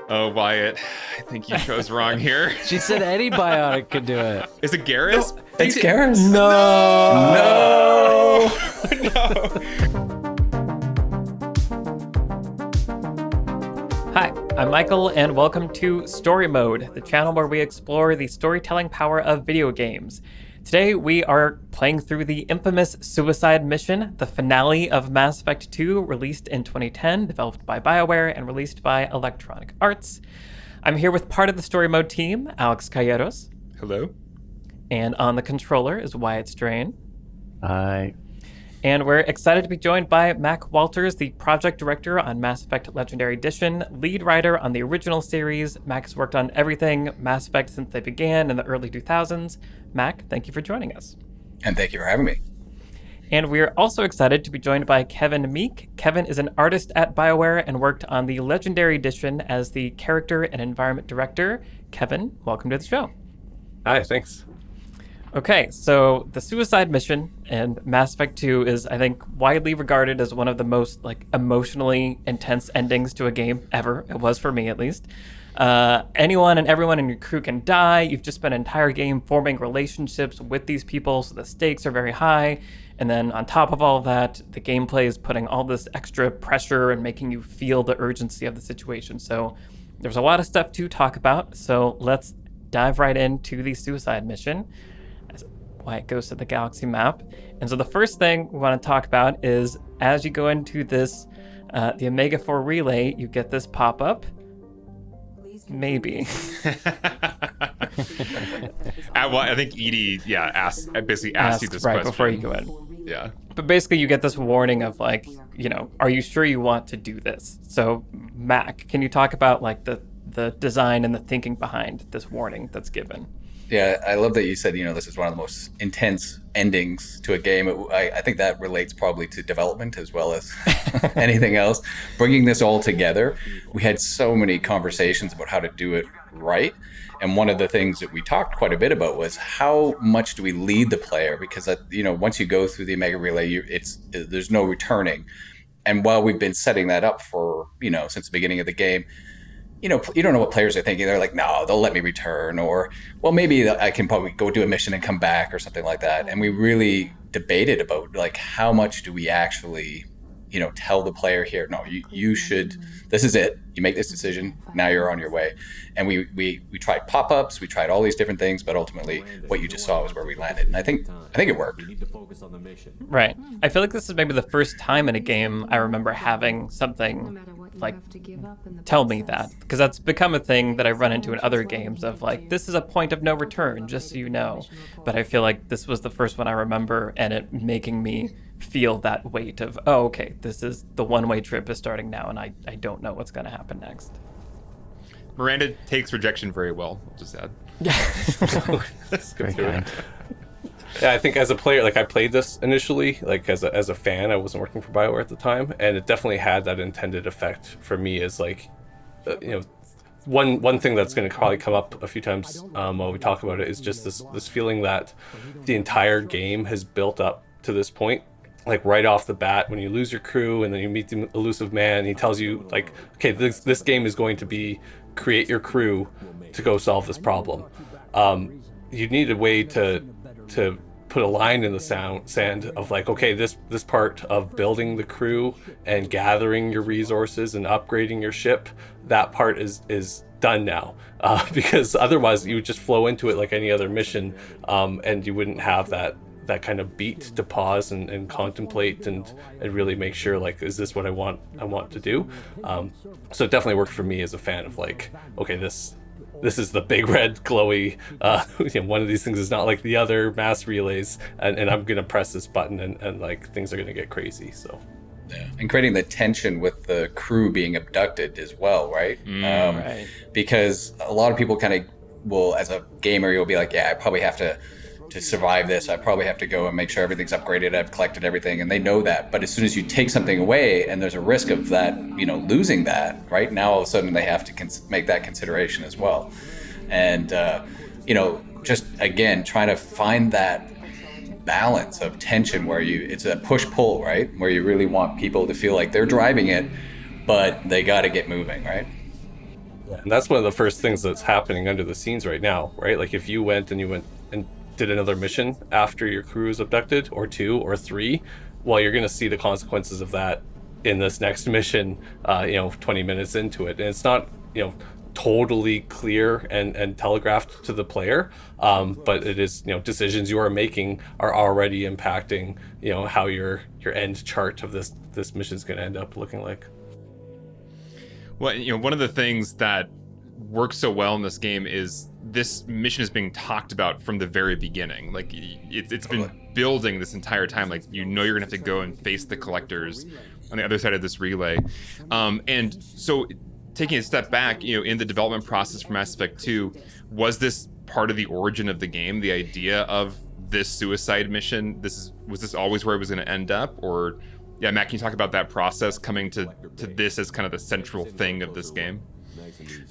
Oh, Wyatt, I think you chose wrong here. She said any biotic could do it. Is it Garrus? It's Garrus. No. No. Hi, I'm Michael, and welcome to Story Mode, the channel where we explore the storytelling power of video games. Today, we are playing through the infamous Suicide Mission, the finale of Mass Effect 2, released in 2010, developed by BioWare and released by Electronic Arts. I'm here with part of the Story Mode team, Alex Calleros. Hello. And on the controller is Wyatt Strain. Hi. And we're excited to be joined by Mac Walters, the project director on Mass Effect Legendary Edition, lead writer on the original series. Mac has worked on everything Mass Effect since they began in the early 2000s. Mac, thank you for joining us. And thank you for having me. And we're also excited to be joined by Kevin Meek. Kevin is an artist at BioWare and worked on the Legendary Edition as the character and environment director. Kevin, welcome to the show. Hi, thanks. Okay, so the Suicide Mission in Mass Effect 2 is, I think, widely regarded as one of the most emotionally intense endings to a game ever. It was for me, at least. Anyone and everyone in your crew can die. You've just spent an entire game forming relationships with these people, so the stakes are very high. And then on top of all of that, the gameplay is putting all this extra pressure and making you feel the urgency of the situation. So there's a lot of stuff to talk about. So let's dive right into the Suicide Mission. Why it goes to the galaxy map. And so the first thing we want to talk about is as you go into this, the Omega 4 relay, you get this pop-up. Maybe. I think Edie, basically asked you this right question. Before you go in. Yeah. But basically you get this warning of are you sure you want to do this? So Mac, can you talk about the design and the thinking behind this warning that's given? Yeah, I love that you said, this is one of the most intense endings to a game. I think that relates probably to development as well as anything else. Bringing this all together, we had so many conversations about how to do it right. And one of the things that we talked quite a bit about was how much do we lead the player? Because, once you go through the Omega Relay, there's no returning. And while we've been setting that up for, since the beginning of the game, you don't know what players are thinking. They're like, no, they'll let me return, or, well, maybe I can probably go do a mission and come back or something like that. And we really debated about how much do we actually, tell the player here, no, you should, this is it. You make this decision. Now you're on your way. And we tried pop-ups. We tried all these different things, but ultimately what you just saw was where we landed. And I think it worked. Right. I feel like this is maybe the first time in a game I remember having something tell me that, because that's become a thing that I've run into in other games of this is a point of no return, just so you know. But I feel like this was the first one I remember, and it making me feel that weight of, oh, okay, this is the one-way trip is starting now, and I don't know what's going to happen next. Miranda takes rejection very well, I'll just add. Let's go through it. Yeah, I think as a player, I played this initially, as a fan. I wasn't working for BioWare at the time, and it definitely had that intended effect for me. Is one thing that's going to probably come up a few times while we talk about it is just this feeling that the entire game has built up to this point. Right off the bat, when you lose your crew and then you meet the Illusive Man, he tells you okay, this game is going to be create your crew to go solve this problem. You need a way to put a line in the sand of okay, this part of building the crew and gathering your resources and upgrading your ship, that part is done now, because otherwise you would just flow into it like any other mission, and you wouldn't have that kind of beat to pause and contemplate and really make sure is this what I want to do. So it definitely worked for me as a fan of okay, this is the big red glowy one of these things is not like the other mass relays, and I'm gonna press this button and things are gonna get crazy. So yeah. And creating the tension with the crew being abducted as well, right? Right. Because a lot of people kind of will, as a gamer, you'll be like, yeah, I probably have to survive this, I probably have to go and make sure everything's upgraded, I've collected everything, and they know that. But as soon as you take something away and there's a risk of that, losing that, right, now all of a sudden they have to make that consideration as well. And just again trying to find that balance of tension where it's a push-pull, right, where you really want people to feel like they're driving it, but they got to get moving, right? And that's one of the first things that's happening under the scenes right now, right? Like if you went and did another mission after your crew is abducted, or 2 or 3, well, you're going to see the consequences of that in this next mission, 20 minutes into it. And it's not, totally clear and telegraphed to the player, but it is, decisions you are making are already impacting, how your end chart of this mission is going to end up looking like. Well, one of the things that works so well in this game is this mission is being talked about from the very beginning. Like it's been building this entire time. Like you're gonna have to go and face the collectors on the other side of this relay, and so taking a step back, in the development process for Mass Effect 2, was this part of the origin of the game? The idea of this suicide mission. Was this always where it was going to end up, or? Yeah, Matt, can you talk about that process coming to this as kind of the central thing of this game?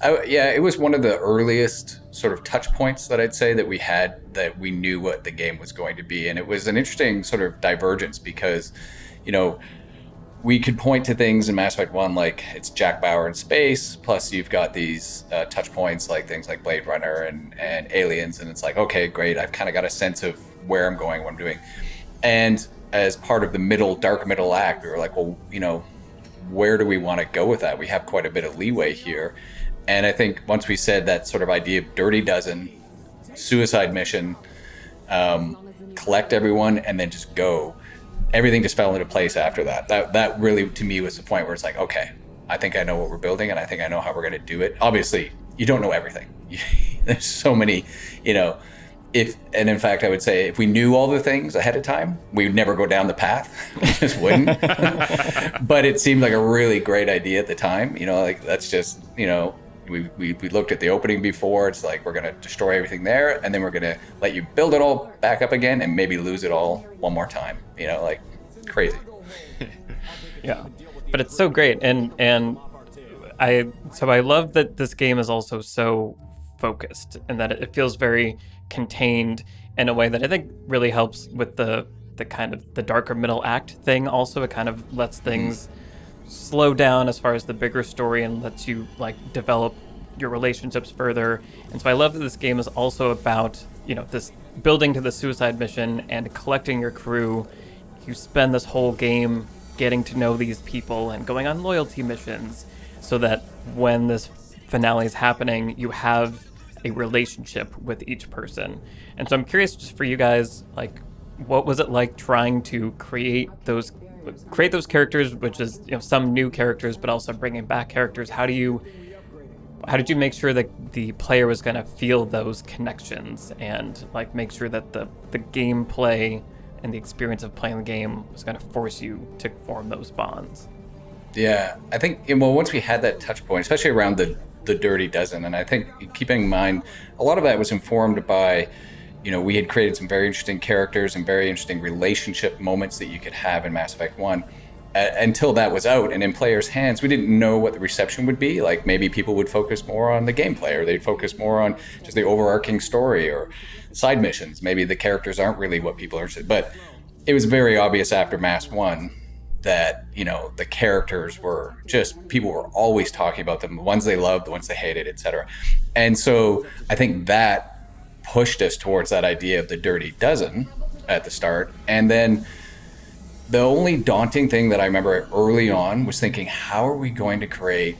Yeah, it was one of the earliest sort of touch points that I'd say that we had, that we knew what the game was going to be. And it was an interesting sort of divergence because, we could point to things in Mass Effect 1 like it's Jack Bauer in space, plus you've got these touch points like things like Blade Runner and Aliens, and it's like, okay, great, I've kind of got a sense of where I'm going, what I'm doing. And as part of the dark middle act, we were like, well, where do we want to go with that? We have quite a bit of leeway here. And I think once we said that sort of idea of Dirty Dozen, suicide mission, collect everyone and then just go, everything just fell into place after that. That really, to me, was the point where it's like, okay, I think I know what we're building and I think I know how we're going to do it. Obviously, you don't know everything. There's so many, and in fact, I would say if we knew all the things ahead of time, we would never go down the path. We just wouldn't. But it seemed like a really great idea at the time. That's just, we looked at the opening before. It's like, we're going to destroy everything there, and then we're going to let you build it all back up again and maybe lose it all one more time. Crazy. Yeah, but it's so great, and I love that this game is also so focused and that it feels very contained in a way that I think really helps with the kind of the darker middle act thing. Also, it kind of lets things slow down as far as the bigger story and lets you develop your relationships further. And so I love that this game is also about this building to the suicide mission and collecting your crew. You spend this whole game getting to know these people and going on loyalty missions so that when this finale is happening, you have a relationship with each person. And so I'm curious, just for you guys, what was it like trying to create those characters, which is some new characters, but also bringing back characters? How did you make sure that the player was going to feel those connections and make sure that the gameplay and the experience of playing the game was going to force you to form those bonds? Yeah, I think once we had that touch point, especially around the Dirty Dozen, and I think keeping in mind a lot of that was informed by, we had created some very interesting characters and very interesting relationship moments that you could have in Mass Effect 1. Until that was out and in players' hands, we didn't know what the reception would be. Like maybe people would focus more on the gameplay, or they'd focus more on just the overarching story or side missions. Maybe the characters aren't really what people are interested in. But it was very obvious after Mass 1 that, the characters were just, people were always talking about them, the ones they loved, the ones they hated, etc. And so I think that pushed us towards that idea of the Dirty Dozen at the start. And then the only daunting thing that I remember early on was thinking, how are we going to create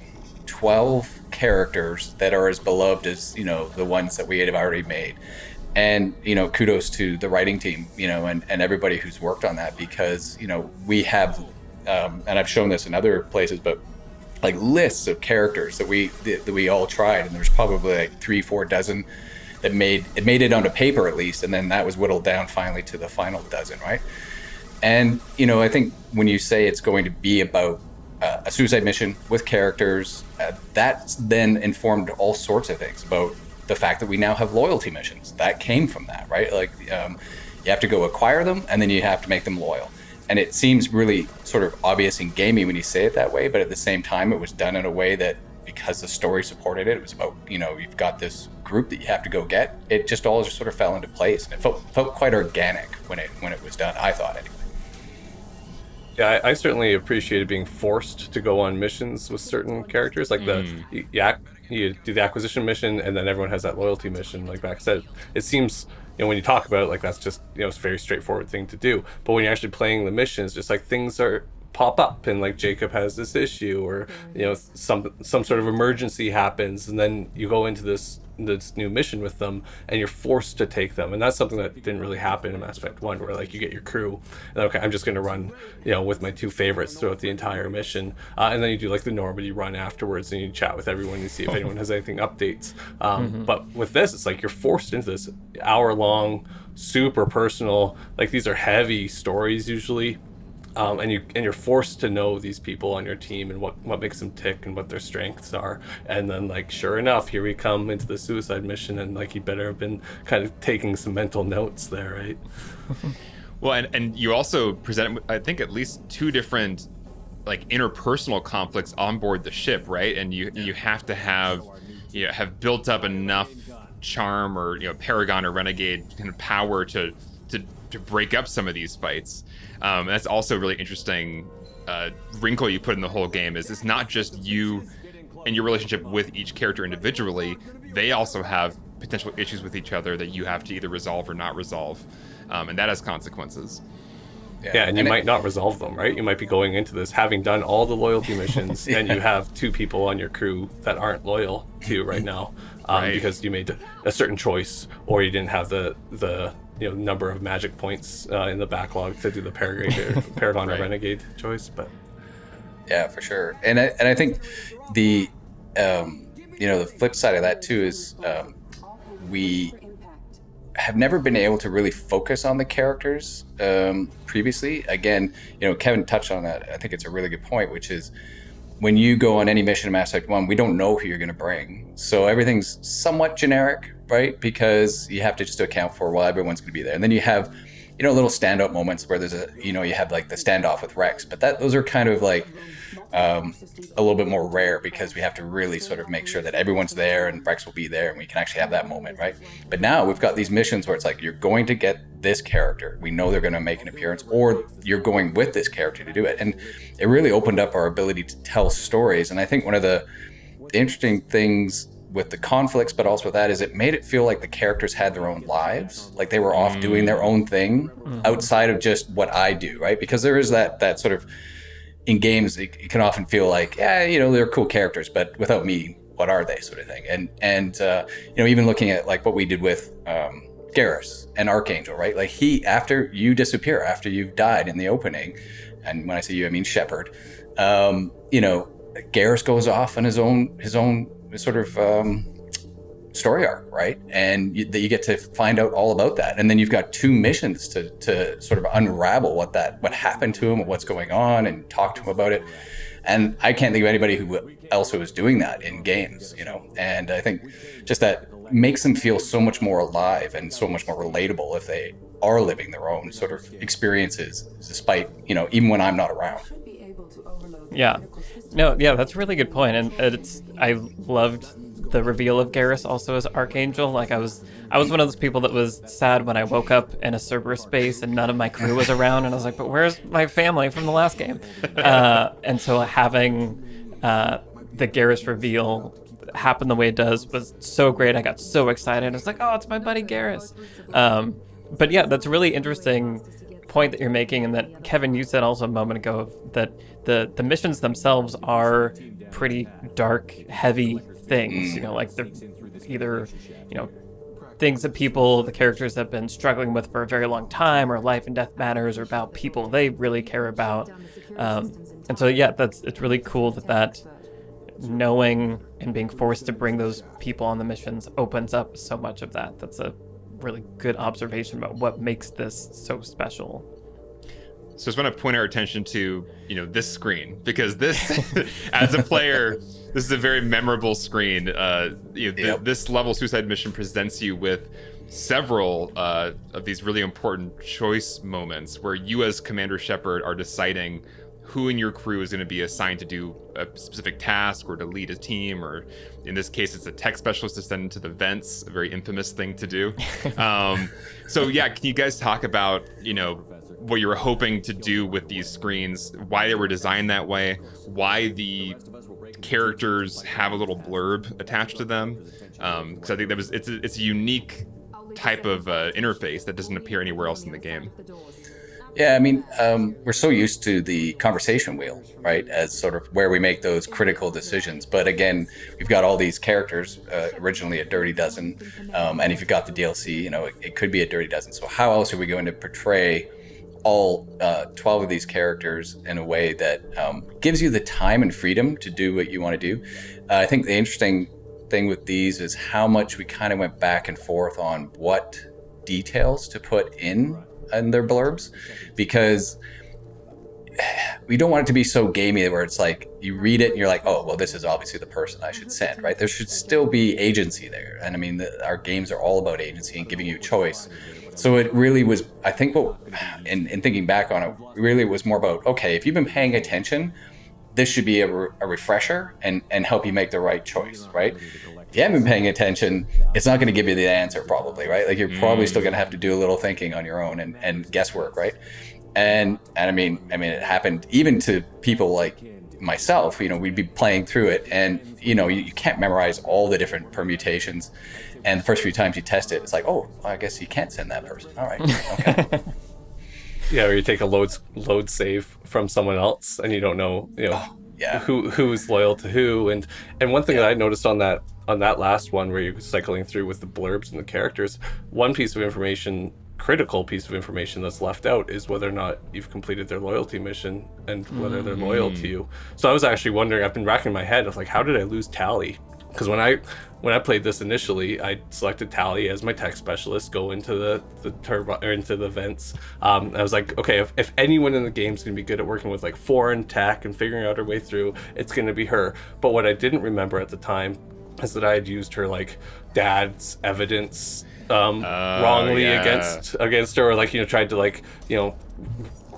12 characters that are as beloved as, the ones that we had already made? And, kudos to the writing team, and everybody who's worked on that, because, we have, and I've shown this in other places, but lists of characters that we all tried. And there's probably 3-4 dozen that made it onto paper at least. And then that was whittled down finally to the final dozen, right? And, I think when you say it's going to be about a suicide mission with characters, that's then informed all sorts of things about the fact that we now have loyalty missions. That came from that, right? You have to go acquire them and then you have to make them loyal. And it seems really sort of obvious and gamey when you say it that way, but at the same time, it was done in a way that, because the story supported it, it was about, you've got this group that you have to go get. It just all just sort of fell into place, and it felt quite organic when it was done, I thought anyway. Yeah, I certainly appreciated being forced to go on missions with certain characters, like the you do the acquisition mission, and then everyone has that loyalty mission. Like Max said, it seems, when you talk about it, like that's just, it's a very straightforward thing to do. But when you're actually playing the missions, just like things pop up, and like Jacob has this issue, or some sort of emergency happens, and then you go into this new mission with them, and you're forced to take them. And that's something that didn't really happen in Mass Effect 1, where like you get your crew and okay, I'm just going to run with my 2 favorites throughout the entire mission, and then you do like the Normandy run afterwards, and you chat with everyone, you see if anyone has anything updates. But with this, it's like you're forced into this hour-long, super personal, like these are heavy stories usually. And you're forced to know these people on your team and what makes them tick and what their strengths are. And then like sure enough, here we come into the suicide mission, and like you better have been kind of taking some mental notes there, right? Well, and you also present, I think, at least 2 different like interpersonal conflicts on board the ship, right? And you have to have built up enough charm or Paragon or Renegade kind of power to break up some of these fights. And that's also a really interesting wrinkle you put in the whole game. Is it's not just you and your relationship with each character individually. They also have potential issues with each other that you have to either resolve or not resolve, and that has consequences. Yeah, and you might not resolve them, right? You might be going into this having done all the loyalty missions, and you have 2 people on your crew that aren't loyal to you right now, Right. because you made a certain choice, or you didn't have the number of magic points in the backlog to do the Paragon Right. or Renegade choice. But Yeah, for sure. And I think the the flip side of that too is we have never been able to really focus on the characters previously. Again, Kevin touched on that. I think it's a really good point, which is when you go on any mission in Mass Effect 1, we don't know who you're going to bring. So everything's somewhat generic, right? Because you have to just account for, well, everyone's going to be there. And then you have, little standout moments where there's you have like the standoff with Rex. But those are kind of like a little bit more rare, because we have to really sort of make sure that everyone's there and Rex will be there and we can actually have that moment, right? But now we've got these missions where it's like, you're going to get this character. We know they're going to make an appearance, or you're going with this character to do it. And it really opened up our ability to tell stories. And I think one of the interesting things with the conflicts, but also with that, is it made it feel like the characters had their own lives, like they were off doing their own thing outside of just what I do, right? Because there is that sort of, in games, it can often feel like, they're cool characters, but without me, what are they, sort of thing. And even looking at like what we did with Garrus and Archangel, right? Like after you disappear, after you've died in the opening, and when I say you, I mean Shepard, Garrus goes off on his own sort of story arc, right? And you get to find out all about that, and then you've got 2 missions to sort of unravel what happened to him, what's going on, and talk to him about it. And I can't think of anybody who else who is doing that in games, And I think just that makes them feel so much more alive and so much more relatable if they are living their own sort of experiences, despite even when I'm not around. Yeah. No, yeah, that's a really good point. And I loved the reveal of Garrus also as Archangel. Like I was one of those people that was sad when I woke up in a Cerberus space and none of my crew was around, and I was like, but where's my family from the last game? And so having the Garrus reveal happen the way it does was so great. I got so excited. I was like, oh, it's my buddy Garrus. But yeah, that's a really interesting point that you're making, and that Kevin, you said also a moment ago, that the missions themselves are pretty dark, heavy things. Like they're either things that the characters have been struggling with for a very long time, or life and death matters, or about people they really care about. And so yeah, it's really cool that knowing and being forced to bring those people on the missions opens up so much of that. That's a really good observation about what makes this so special. So I just want to point our attention to, this screen, because this, as a player, this is a very memorable screen. This level Suicide Mission presents you with several of these really important choice moments where you as Commander Shepard are deciding who in your crew is going to be assigned to do a specific task or to lead a team, or in this case, it's a tech specialist to send into the vents, a very infamous thing to do. So yeah, can you guys talk about, what you were hoping to do with these screens, why they were designed that way, why the characters have a little blurb attached to them, because I think it's a unique type of interface that doesn't appear anywhere else in the game. Yeah, I mean, we're so used to the conversation wheel, right, as sort of where we make those critical decisions. But again, we've got all these characters, originally a dirty dozen, and if you've got the DLC, you know, it could be a dirty dozen. So how else are we going to portray all 12 of these characters in a way that gives you the time and freedom to do what you want to do? I think the interesting thing with these is how much we kind of went back and forth on what details to put in their blurbs, because we don't want it to be so gamey where it's like you read it and you're like, oh, well, this is obviously the person I should send, right? There should still be agency there. And I mean, our games are all about agency and giving you choice. So it really was, I think, in thinking back on it, really it was more about, okay, if you've been paying attention, this should be a refresher and help you make the right choice, right? If you haven't been paying attention, it's not going to give you the answer probably, right? Like you're probably still going to have to do a little thinking on your own and guesswork, right? And I mean, it happened even to people like myself. You know, we'd be playing through it, and you know, you can't memorize all the different permutations. And the first few times you test it, it's like, oh, well, I guess you can't send that person. All right, okay. Yeah, or you take a load save from someone else, and you don't know, Yeah. who's loyal to who. And one thing that I noticed on that last one where you're cycling through with the blurbs and the characters, one piece of information, critical piece of information that's left out is whether or not you've completed their loyalty mission and whether they're loyal to you. So I was actually wondering, I've been racking my head, I was like, how did I lose Tally? Because when I played this initially, I selected Tally as my tech specialist, go into the turbo or into the vents. I was like, okay, if anyone in the game is going to be good at working with like foreign tech and figuring out her way through, it's going to be her. But what I didn't remember at the time is that I had used her like dad's evidence wrongly against her, or like, tried to like,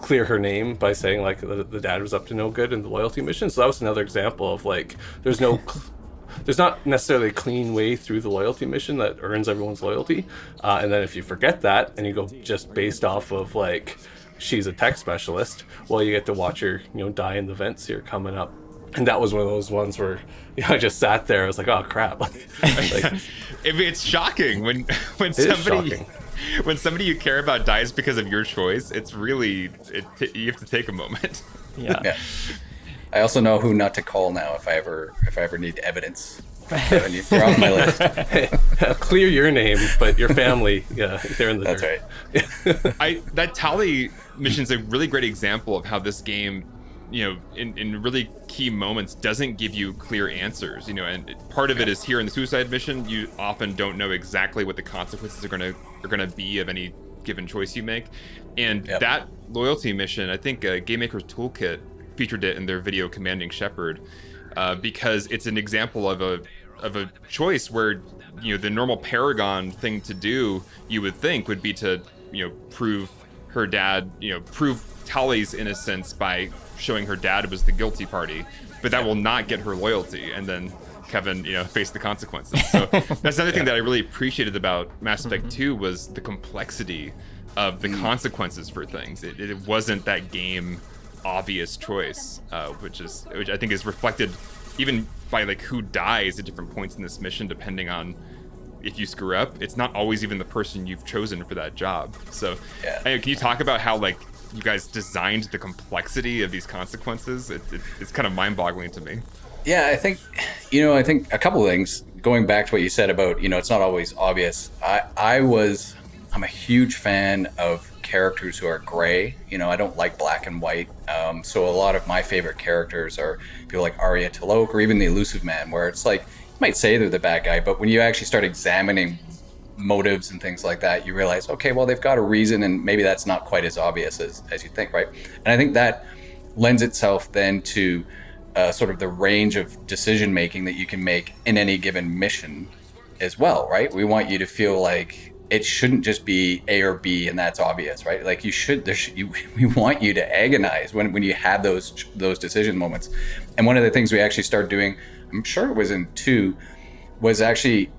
clear her name by saying like the dad was up to no good in the loyalty mission. So that was another example of like there's not necessarily a clean way through the loyalty mission that earns everyone's loyalty, and then if you forget that and you go just based off of like she's a tech specialist, well, you get to watch her die in the vents here coming up. And that was one of those ones where I just sat there. I was like, "Oh crap!" It's shocking when somebody you care about dies because of your choice. It's really you have to take a moment. Yeah. I also know who not to call now if I ever need evidence. You're on my list. Clear your name, but your family, they're in the That's dirt. right. That Tally mission is a really great example of how this game, in really key moments, doesn't give you clear answers. And part of it is here in the suicide mission, you often don't know exactly what the consequences are gonna be of any given choice you make. And that loyalty mission, I think Game Maker's Toolkit featured it in their video Commanding Shepherd, because it's an example of a choice where the normal Paragon thing to do, you would think, would be to prove her dad, prove Tally's innocence by showing her dad was the guilty party, but that will not get her loyalty, and then Kevin face the consequences. So that's another thing that I really appreciated about Mass Effect 2 was the complexity of the consequences for things. It wasn't that game obvious choice, which I think is reflected even by like who dies at different points in this mission, depending on if you screw up. It's not always even the person you've chosen for that job. So can you talk about how like you guys designed the complexity of these consequences? It's kind of mind-boggling to me. Yeah, I think a couple of things, going back to what you said about it's not always obvious. I'm a huge fan of characters who are gray. I don't like black and white. So a lot of my favorite characters are people like Arya T'Loak or even the Elusive Man, where it's like, you might say they're the bad guy, but when you actually start examining motives and things like that, you realize, okay, well, they've got a reason, and maybe that's not quite as obvious as you think, right? And I think that lends itself then to sort of the range of decision making that you can make in any given mission as well, right? We want you to feel like it shouldn't just be A or B and that's obvious, right? Like we want you to agonize when you have those decision moments. And one of the things we actually started doing, I'm sure it was in 2, was actually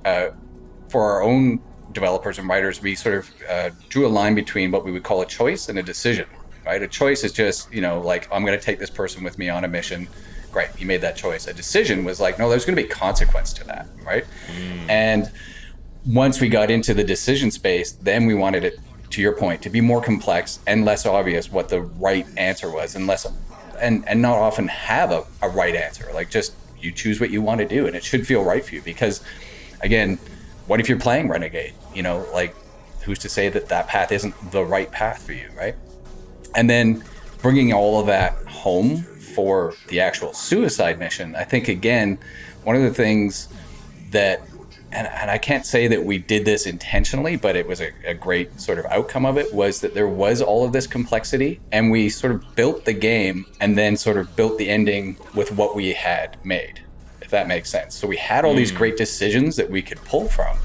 for our own developers and writers, we sort of drew a line between what we would call a choice and a decision, right? A choice is just, like, I'm going to take this person with me on a mission, great, you made that choice. A decision was like, no, there's going to be consequence to that, right? And once we got into the decision space, then we wanted it, to your point, to be more complex and less obvious what the right answer was, and less and not often have a right answer. Like, just you choose what you want to do, and it should feel right for you. Because again, what if you're playing Renegade? You know, like, who's to say that that path isn't the right path for you, right? And then bringing all of that home for the actual suicide mission, I think, again, one of the things that, and I can't say that we did this intentionally, but it was a great sort of outcome of it, was that there was all of this complexity, and we sort of built the game and then sort of built the ending with what we had made, if that makes sense. So we had all these great decisions that we could pull from.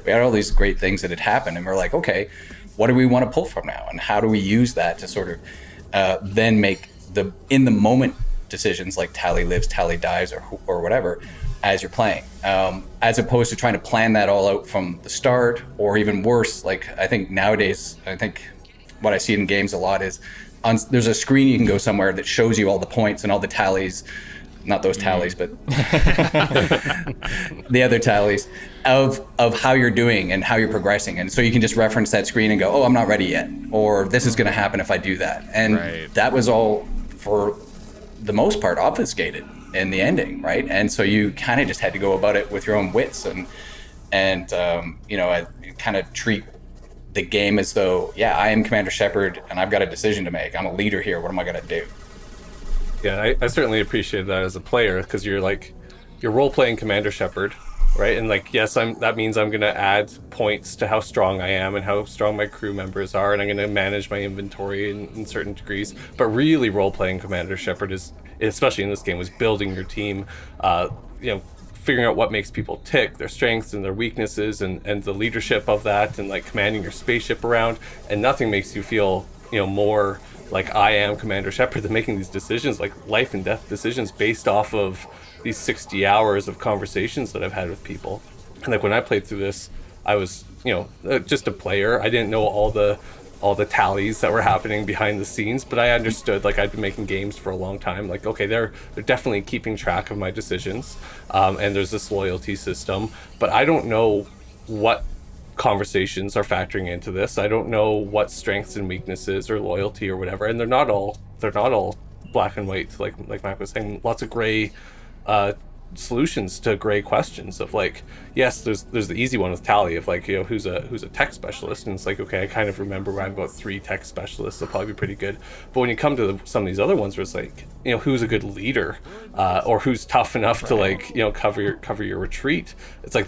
We had all these great things that had happened, and we're like, okay, what do we want to pull from now? And how do we use that to sort of then make the in the moment decisions, like tally lives, tally dies, or whatever, as you're playing, as opposed to trying to plan that all out from the start, or even worse, like, I think nowadays, I think what I see in games a lot is there's a screen you can go somewhere that shows you all the points and all the tallies, not those tallies, but the other tallies of how you're doing and how you're progressing. And so you can just reference that screen and go, oh, I'm not ready yet, or this is going to happen if I do that. And that was all, for the most part, obfuscated in the ending, right? And so you kind of just had to go about it with your own wits, and you know, I kind of treat the game as though, yeah, I am Commander Shepard and I've got a decision to make. I'm a leader here. What am I going to do? Yeah, I certainly appreciate that as a player, because you're role-playing Commander Shepard, right? And like, yes, that means I'm going to add points to how strong I am and how strong my crew members are, and I'm going to manage my inventory in certain degrees. But really, role-playing Commander Shepard is, especially in this game, was building your team, you know, figuring out what makes people tick, their strengths and their weaknesses, and the leadership of that, and like commanding your spaceship around. And nothing makes you feel, you know, more like I am Commander Shepard than making these decisions, like life and death decisions, based off of these 60 hours of conversations that I've had with people. And like, when I played through this, I was, you know, just a player. I didn't know all the tallies that were happening behind the scenes, but I understood, like, I'd been making games for a long time. Like, okay, they're definitely keeping track of my decisions, and there's this loyalty system, but I don't know what conversations are factoring into this. I don't know what strengths and weaknesses or loyalty or whatever, and they're not all black and white, like Mac was saying. Lots of gray solutions to gray questions of, like, yes, there's the easy one with Tally of, like, you know, who's a tech specialist, and it's like, okay, I kind of remember I'm about 3 tech specialists, they'll probably be pretty good. But when you come to some of these other ones where it's like, you know, who's a good leader, or who's tough enough to, like, you know, cover your retreat, it's like,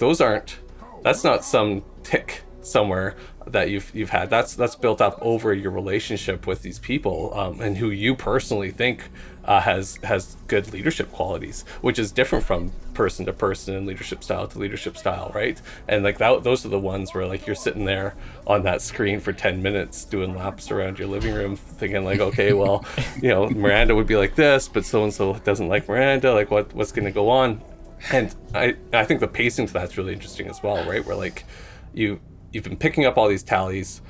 that's not some tick somewhere that you've had. That's built up over your relationship with these people, and who you personally think has good leadership qualities, which is different from person to person and leadership style to leadership style, right? And like those are the ones where, like, you're sitting there on that screen for 10 minutes doing laps around your living room thinking, like, okay, well, you know, Miranda would be like this, but so and so doesn't like Miranda, like, what's going to go on? And I think the pacing to that's really interesting as well, right? Where, like, you've been picking up all these tallies,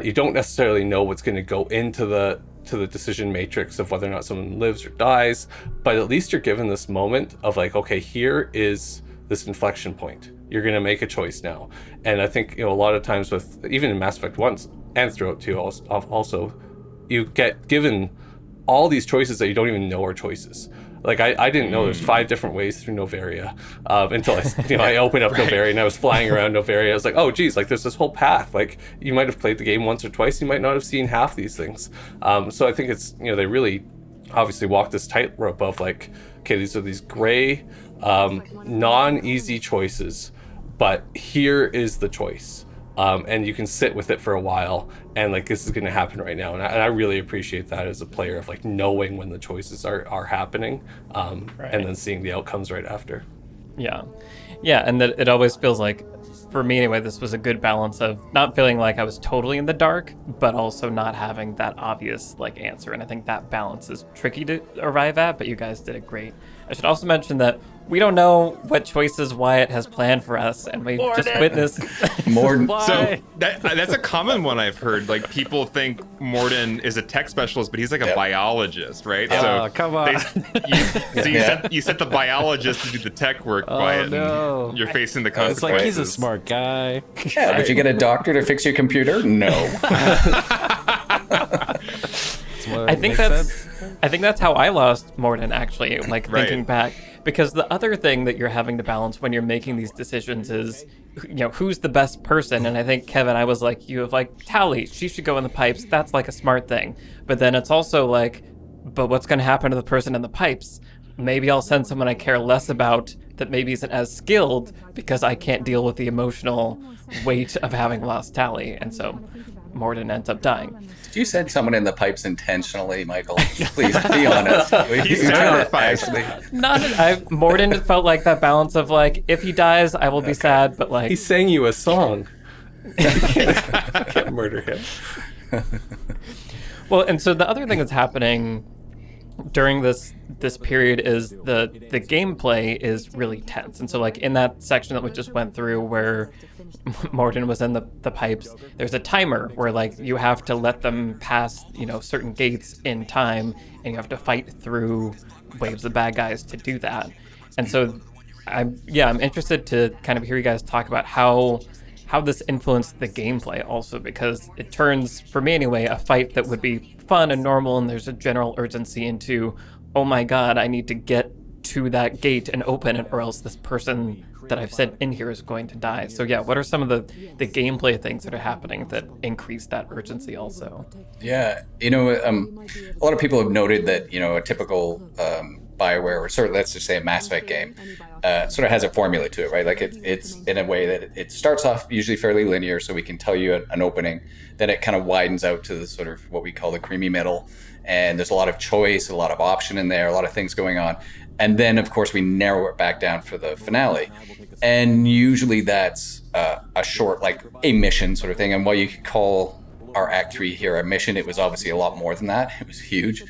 you don't necessarily know what's going to go into the decision matrix of whether or not someone lives or dies, but at least you're given this moment of, like, okay, here is this inflection point. You're going to make a choice now. And I think, you know, a lot of times with, even in Mass Effect 1 and throughout 2 also, you get given all these choices that you don't even know are choices. Like, I didn't know there's 5 different ways through Noveria, until I opened up Noveria and I was flying around Noveria. I was like, oh geez, like, there's this whole path. Like, you might have played the game once or twice, you might not have seen half these things. So I think it's, you know, they really obviously walk this tightrope of, like, okay, these are these gray, non-easy choices, but here is the choice. And you can sit with it for a while, and, like, this is going to happen right now. And I really appreciate that as a player, of, like, knowing when the choices are happening, and then seeing the outcomes right after. Yeah, and that it always feels like, for me anyway, this was a good balance of not feeling like I was totally in the dark, but also not having that obvious, like, answer. And I think that balance is tricky to arrive at, but you guys did it great. I should also mention that we don't know what choices Wyatt has planned for us, and we just witnessed. More. So that's a common one I've heard. Like people think Morden is a tech specialist, but he's like a biologist, right? Oh, come on. You sent the biologist to do the tech work, Wyatt. no. And you're facing the It's consequences. like he's a smart guy. Yeah, did you get a doctor to fix your computer? No. I think that's how I lost Morden, actually, like Right. thinking back. Because the other thing that you're having to balance when you're making these decisions is, who's the best person? And I think, Kevin, I was like, you have like, Tally, she should go in the pipes. That's like a smart thing. But then it's also like, but what's going to happen to the person in the pipes? Maybe I'll send someone I care less about that maybe isn't as skilled because I can't deal with the emotional weight of having lost Tally. And so Morden ends up dying. Did you send someone in the pipes intentionally, Michael? Please be honest. He's You tried to sacrificed. Morden felt like that balance of like, if he dies, I will be sad, but like, He sang you a song. You can't murder him. well, and so the other thing that's happening during this period is the gameplay is really tense. And so like in that section that we just went through where Morden was in the pipes, there's a timer where like you have to let them pass, certain gates in time, and you have to fight through waves of bad guys to do that. And so I'm interested to kind of hear you guys talk about how this influenced the gameplay also, because it turns, for me anyway, a fight that would be fun and normal and there's a general urgency into, oh my god, I need to get to that gate and open it, or else this person that I've sent in here is going to die. So yeah, what are some of the gameplay things that are happening that increase that urgency also? Yeah, a lot of people have noted that, a typical BioWare, or sort of, let's just say a Mass Effect game, sort of has a formula to it, right? Like it's in a way that it starts off usually fairly linear, so we can tell you an opening, then it kind of widens out to the sort of what we call the creamy middle, and there's a lot of choice, a lot of option in there, a lot of things going on. And then, of course, we narrow it back down for the finale. And usually that's a short, like a mission sort of thing. And while you could call our Act 3 here a mission, it was obviously a lot more than that. It was huge.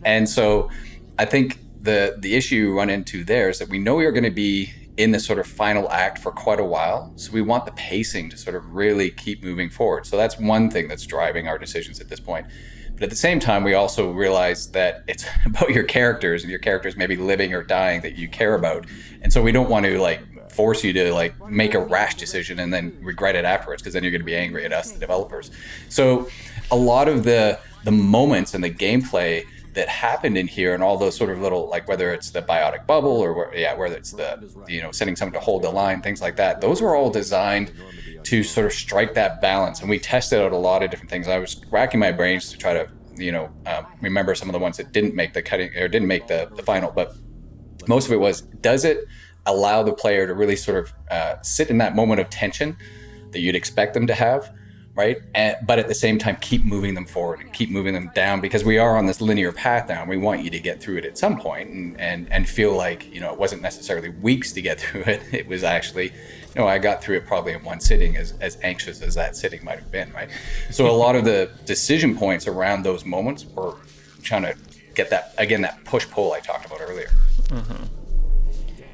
And so I think the issue you run into there is that we know we're going to be in this sort of final act for quite a while. So we want the pacing to sort of really keep moving forward. So that's one thing that's driving our decisions at this point. But at the same time, we also realize that it's about your characters, and your characters maybe living or dying that you care about. And so we don't want to like force you to like make a rash decision and then regret it afterwards, because then you're going to be angry at us, the developers. So a lot of the moments and the gameplay that happened in here, and all those sort of little, like whether it's the biotic bubble or whether it's the sending someone to hold the line, things like that, those were all designed to sort of strike that balance. And we tested out a lot of different things. I was racking my brains to try to remember some of the ones that didn't make the cutting or didn't make the final, but most of it was, does it allow the player to really sort of sit in that moment of tension that you'd expect them to have, right? But at the same time, keep moving them forward and keep moving them down, because we are on this linear path now, and we want you to get through it at some point and feel like, it wasn't necessarily weeks to get through it. It was actually, I got through it probably in one sitting, as anxious as that sitting might have been, right? So a lot of the decision points around those moments were trying to get that, again, that push-pull I talked about earlier. Mm-hmm.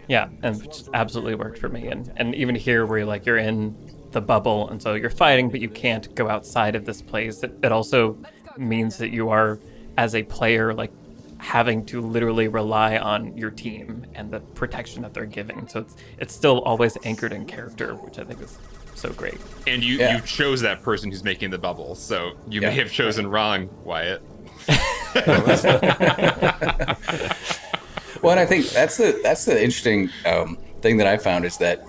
Yeah, and it just absolutely worked for me. And even here where you're in the bubble, and so you're fighting, but you can't go outside of this place. It also means that you are, as a player, like having to literally rely on your team and the protection that they're giving. So it's still always anchored in character, which I think is so great. And you chose that person who's making the bubble, so you may have chosen wrong, Wyatt. Well, and I think that's the interesting thing that I found is that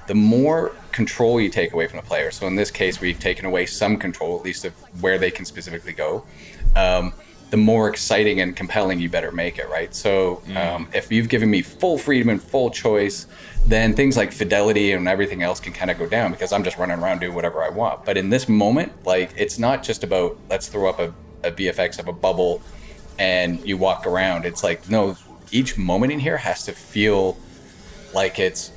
the more control you take away from the player, so in this case we've taken away some control, at least of where they can specifically go, the more exciting and compelling you better make it, right? So if you've given me full freedom and full choice, then things like fidelity and everything else can kind of go down, because I'm just running around doing whatever I want. But in this moment, like, it's not just about, let's throw up a VFX of a bubble and you walk around. It's like, no, each moment in here has to feel like it's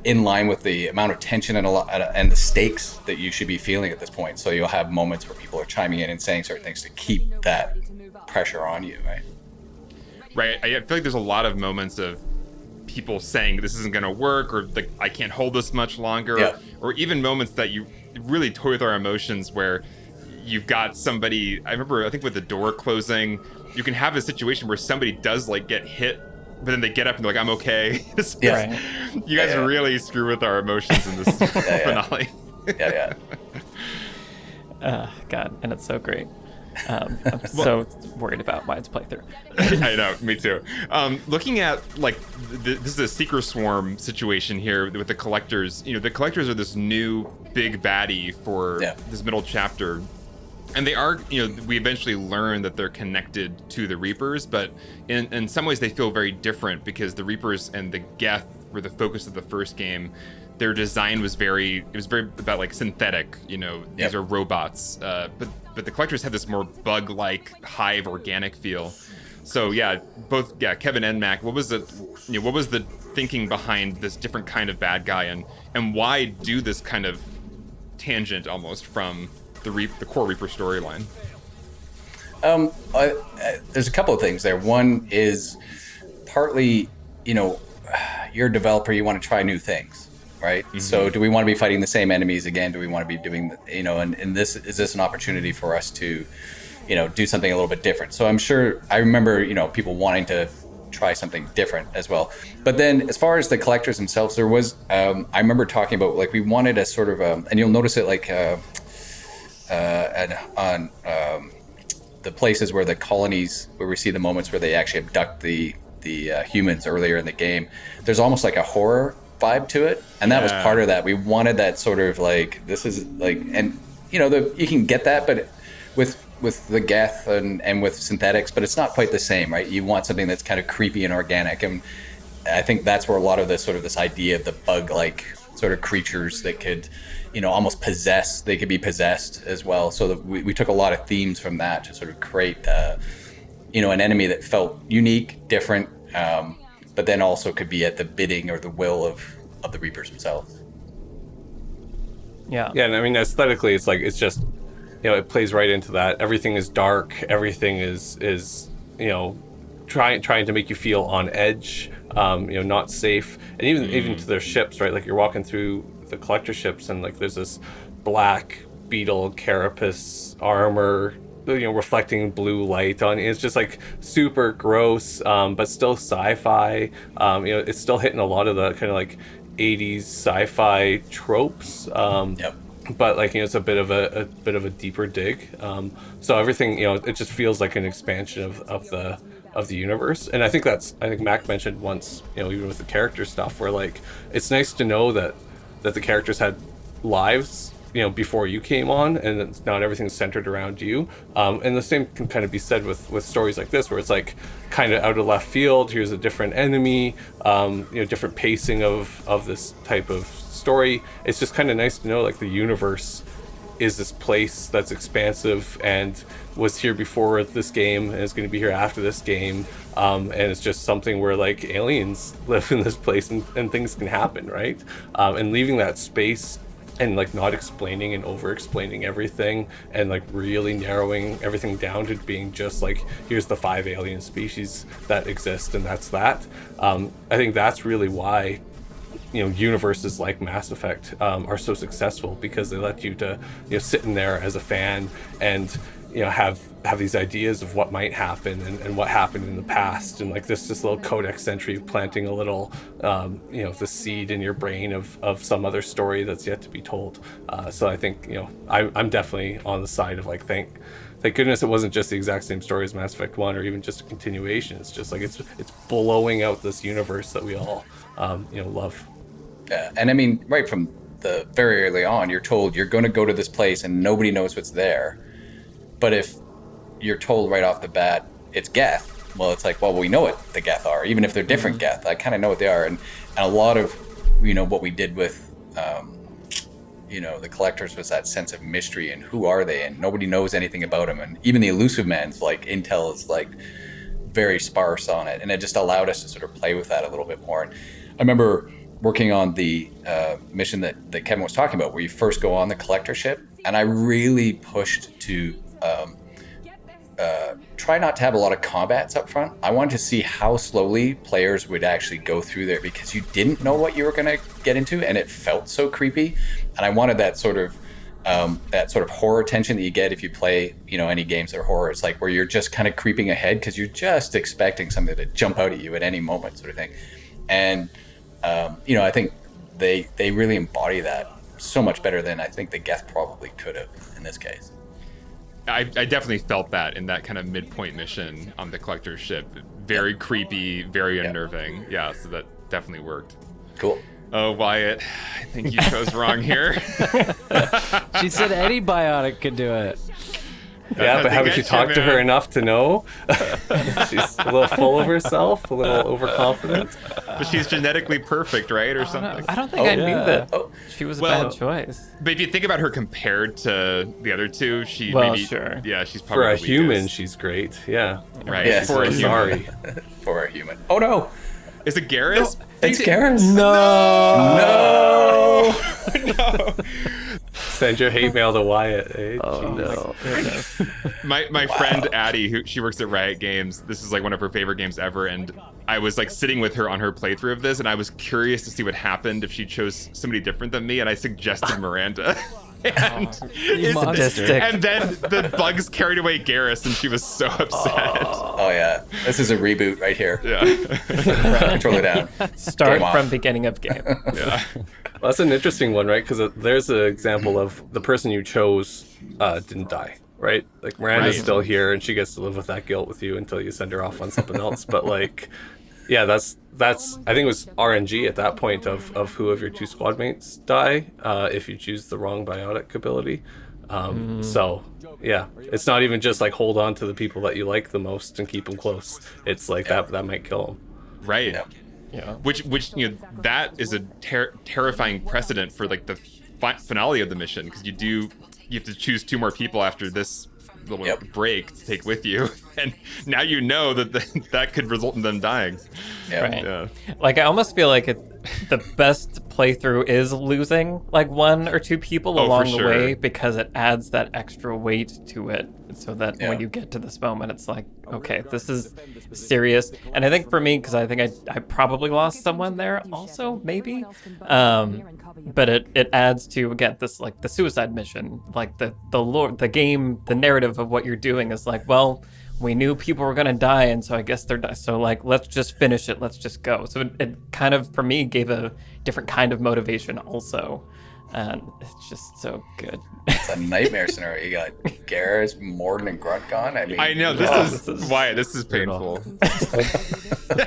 in line with the amount of tension and the stakes that you should be feeling at this point. So you'll have moments where people are chiming in and saying certain things to keep that pressure on you, right? Right. I feel like there's a lot of moments of people saying this isn't going to work, or like I can't hold this much longer, Yeah. or even moments that you really toy with our emotions where you've got somebody. I think with the door closing, you can have a situation where somebody does like get hit, but then they get up and they're like, I'm okay. Yeah. You guys Yeah. really screw with our emotions in this finale. Yeah. God, and it's so great. I'm so worried about Wide's playthrough. I know, me too. Looking at like this is a Seeker Swarm situation here with the collectors. The collectors are this new big baddie for this middle chapter, and they are. We eventually learn that they're connected to the Reapers, but in some ways they feel very different because the Reapers and the Geth were the focus of the first game. Their design was very about like synthetic. These are robots, but the collectors had this more bug-like hive organic feel. So Kevin and Mac, what was the thinking behind this different kind of bad guy, and why do this kind of tangent almost from the core Reaper storyline? There's a couple of things there. One is partly, you're a developer, you want to try new things. Right. Mm-hmm. So do we want to be fighting the same enemies again? Do we want to be doing, and is this an opportunity for us to, do something a little bit different? So I'm sure I remember, people wanting to try something different as well. But then as far as the collectors themselves, there was, I remember talking about like, we wanted a sort of, and you'll notice it like on the places where the colonies, where we see the moments where they actually abduct the humans earlier in the game, there's almost like a horror vibe to it, and that was part of that. We wanted that sort of like, this is like, and you can get that, but with the Geth and with synthetics, but it's not quite the same, right? You want something that's kind of creepy and organic, and I think that's where a lot of this sort of this idea of the bug-like sort of creatures that could, almost possess. They could be possessed as well. So that we took a lot of themes from that to sort of create, an enemy that felt unique, different. But then also could be at the bidding or the will of the Reapers themselves. Yeah. Yeah, and I mean aesthetically, it's just, it plays right into that. Everything is dark. Everything is trying to make you feel on edge, not safe, and even to their ships, right? Like you're walking through the collector ships, and like there's this black beetle carapace armor, reflecting blue light on it. It's just like super gross, but still sci-fi. It's still hitting a lot of the kind of like 80s sci-fi tropes. But like, it's a bit of a deeper dig. So everything, it just feels like an expansion of the universe. And I think Mac mentioned once, even with the character stuff, where like it's nice to know that the characters had lives before you came on, and it's not everything's centered around you. And the same can kind of be said with stories like this, where it's like kind of out of left field. Here's a different enemy, different pacing of this type of story. It's just kind of nice to know like the universe is this place that's expansive and was here before this game and is going to be here after this game. And it's just something where like aliens live in this place and things can happen, right? And leaving that space and like not explaining and over explaining everything, and like really narrowing everything down to being just like, here's the 5 alien species that exist, and that's that. I think that's really why universes like Mass Effect are so successful, because they let you to sit in there as a fan and have these ideas of what might happen and what happened in the past, and like this little codex entry planting a little the seed in your brain of some other story that's yet to be told. So I think I'm definitely on the side of like, thank goodness it wasn't just the exact same story as Mass Effect 1 or even just a continuation. It's just like it's blowing out this universe that we all love. Yeah, and I mean, right from the very early on, you're told you're going to go to this place and nobody knows what's there. But if you're told right off the bat it's Geth, well, it's like, well, we know what the Geth are, even if they're different Geth. I kind of know what they are, and a lot of what we did with the collectors was that sense of mystery and who are they, and nobody knows anything about them, and even the Illusive Man's like intel is like very sparse on it, and it just allowed us to sort of play with that a little bit more. And I remember working on the mission that Kevin was talking about, where you first go on the collector ship, and I really pushed to try not to have a lot of combats up front. I wanted to see how slowly players would actually go through there, because you didn't know what you were going to get into, and it felt so creepy. And I wanted that sort of horror tension that you get if you play, any games that are horror. It's like where you're just kind of creeping ahead because you're just expecting something to jump out at you at any moment, sort of thing. And I think they really embody that so much better than I think the Geth probably could have in this case. I definitely felt that in that kind of midpoint mission on the collector's ship. Very creepy, very unnerving. Yeah, so that definitely worked. Cool. Oh, Wyatt, I think you chose wrong here. She said any biotic could do it. Yeah, but haven't you talked to her enough to know? She's a little full of herself, a little overconfident. But she's genetically perfect, right, or something? I don't think I knew that Oh. she was a Well, bad choice. But if you think about her compared to the other two, she Well, maybe, sure. yeah, she's probably For a the human, weakest. she's great. Yeah. Right. Yes. For a human. Sorry. For a human. Oh no, Is it Garrus? it's Garrus. No. No. Send your hate mail to Wyatt. Eh? Oh Jeez. no. My friend Addie, she works at Riot Games. This is like one of her favorite games ever, and I was like sitting with her on her playthrough of this, and I was curious to see what happened if she chose somebody different than me, and I suggested Miranda. And, You monster. and then the bugs carried away Garrus, and she was so upset. Oh yeah, this is a reboot right here. Yeah. Control it down. Start Game on. from beginning of game. Yeah. Well, that's an interesting one, right? Because there's an example of the person you chose didn't die, right? Like Miranda's Right. still here, and she gets to live with that guilt with you until you send her off on something else. But like, yeah, that's I think it was RNG at that point of who of your two squad mates die if you choose the wrong biotic ability. So yeah, it's not even just like hold on to the people that you like the most and keep them close. It's like that might kill them. Right. Yeah. Yeah. Which that is a terrifying precedent for like the finale of the mission, because you have to choose two more people after this little Yep. break to take with you, and now you know that could result in them dying. Yeah. Right. Yeah. Like I almost feel like the best playthrough is losing like one or two people Oh, for along the sure. way, because it adds that extra weight to it, so that Yeah. when you get to this moment, it's like, okay, this is serious. And I think for me, because I think I probably lost someone there also, maybe. But it adds to, again, this like the suicide mission, like the lore, the game, the narrative of what you're doing is like, well, we knew people were gonna die, and so I guess they're so like, let's just finish it, let's just go. So it kind of for me gave a different kind of motivation also, and it's just so good. It's a nightmare scenario. You got Garrus, Morden, and Grunt gone. I mean, I know this is is why this is painful.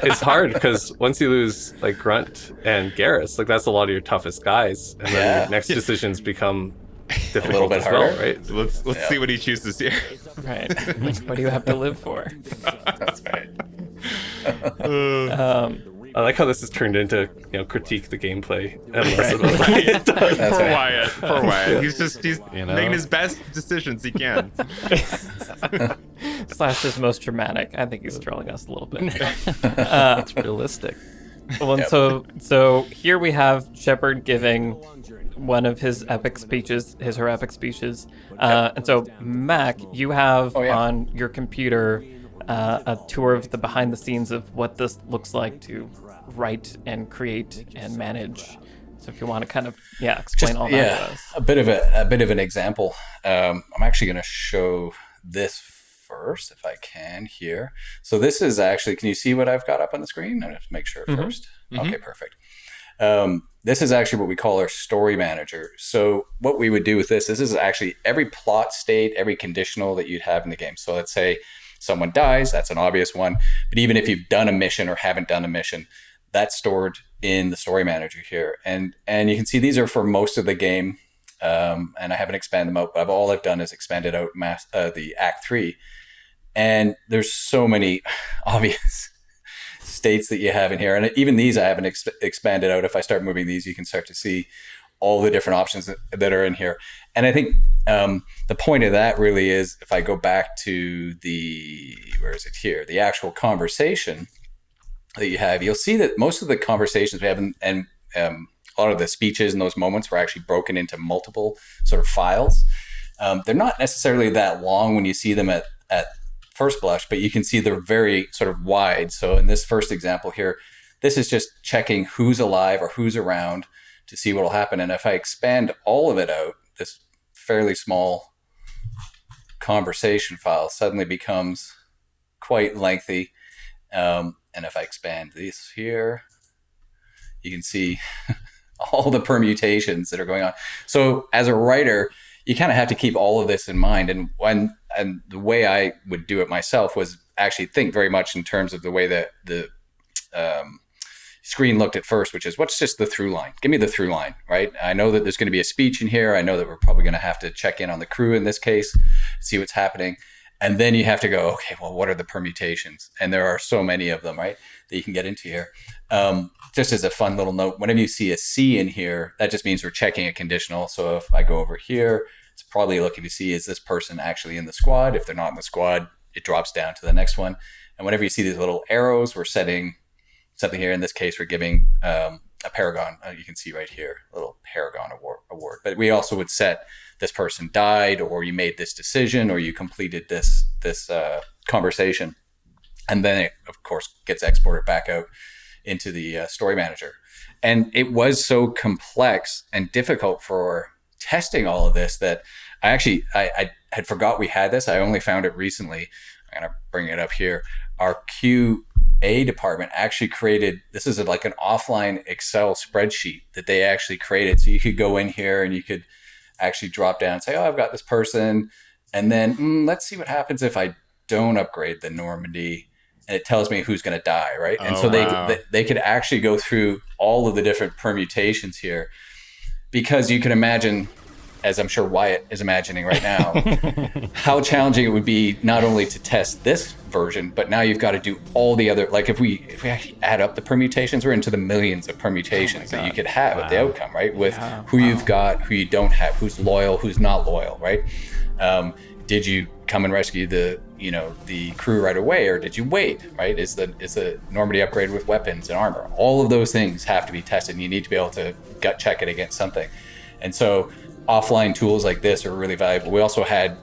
It's hard because once you lose like Grunt and Garrus, like that's a lot of your toughest guys, and then Yeah. your next decisions become difficult little bit as well, harder. right? So let's Yeah. see what he chooses here. Right. What do you have to live for? That's right. I like how this has turned into critique the gameplay and less about Right. That's Poor right. Wyatt. Poor Wyatt. He's You know? making his best decisions he can. Slash is most dramatic. I think he's trolling us a little bit. It's realistic. Well, and Yep. so here we have Shepard giving one of his epic speeches, her epic speeches. And so, Mac, you have Oh, yeah. on your computer a tour of the behind the scenes of what this looks like to write and create and manage. So if you want to kind of explain all that to us. a bit of an example. I'm actually going to show this first if I can here. So this is actually, can you see what I've got up on the screen? I have to make sure first. Okay, perfect. This is actually what we call our story manager. So what we would do with this is actually every plot state, every conditional that you'd have in the game. So let's say someone dies, that's an obvious one. But even if you've done a mission or haven't done a mission, that's stored in the story manager here. And you can see these are for most of the game. And I haven't expanded them out, but all I've done is expanded out the Act 3. And there's so many obvious states that you have in here. And even these I haven't expanded out. If I start moving these, you can start to see all the different options that are in here. And I think the point of that really is, if I go back to where is it here? The actual conversation that you have, you'll see that most of the conversations we have and a lot of the speeches and those moments were actually broken into multiple sort of files. They're not necessarily that long when you see them at first blush, but you can see they're very sort of wide. So in this first example here, this is just checking who's alive or who's around to see what will happen. And if I expand all of it out, this fairly small conversation file suddenly becomes quite lengthy. And if I expand this here, you can see all the permutations that are going on. So as a writer, you kind of have to keep all of this in mind. And the way I would do it myself was actually think very much in terms of the way that the screen looked at first, which is what's just the through line? Give me the through line, right? I know that there's going to be a speech in here. I know that we're probably going to have to check in on the crew in this case, see what's happening. And then you have to go, okay, well, what are the permutations? And there are so many of them, right, that you can get into here. Just as a fun little note, whenever you see a C in here, that just means we're checking a conditional. So if I go over here, it's probably looking to see, is this person actually in the squad? If they're not in the squad, it drops down to the next one. And whenever you see these little arrows, we're setting something here. In this case, we're giving a Paragon. You can see right here, a little Paragon award. But we also would set this person died, or you made this decision, or you completed this conversation. And then it, of course, gets exported back out into the story manager. And it was so complex and difficult for testing all of this that I had forgot we had this. I only found it recently. I'm going to bring it up here. Our QA department actually created, this is like an offline Excel spreadsheet that they actually created. So you could go in here and you could actually drop down and say, oh, I've got this person. And then let's see what happens if I don't upgrade the Normandy. And it tells me who's going to die, right? And so they could actually go through all of the different permutations here, because you can imagine, as I'm sure Wyatt is imagining right now, how challenging it would be not only to test this version, but now you've got to do all the other, like if we actually add up the permutations, we're into the millions of permutations that you could have at the outcome, right? With who you've got, who you don't have, who's loyal, who's not loyal, right? Did you come and rescue the crew right away, or did you wait, right? Is the Normandy upgrade with weapons and armor? All of those things have to be tested, and you need to be able to gut check it against something. And so offline tools like this are really valuable. We also had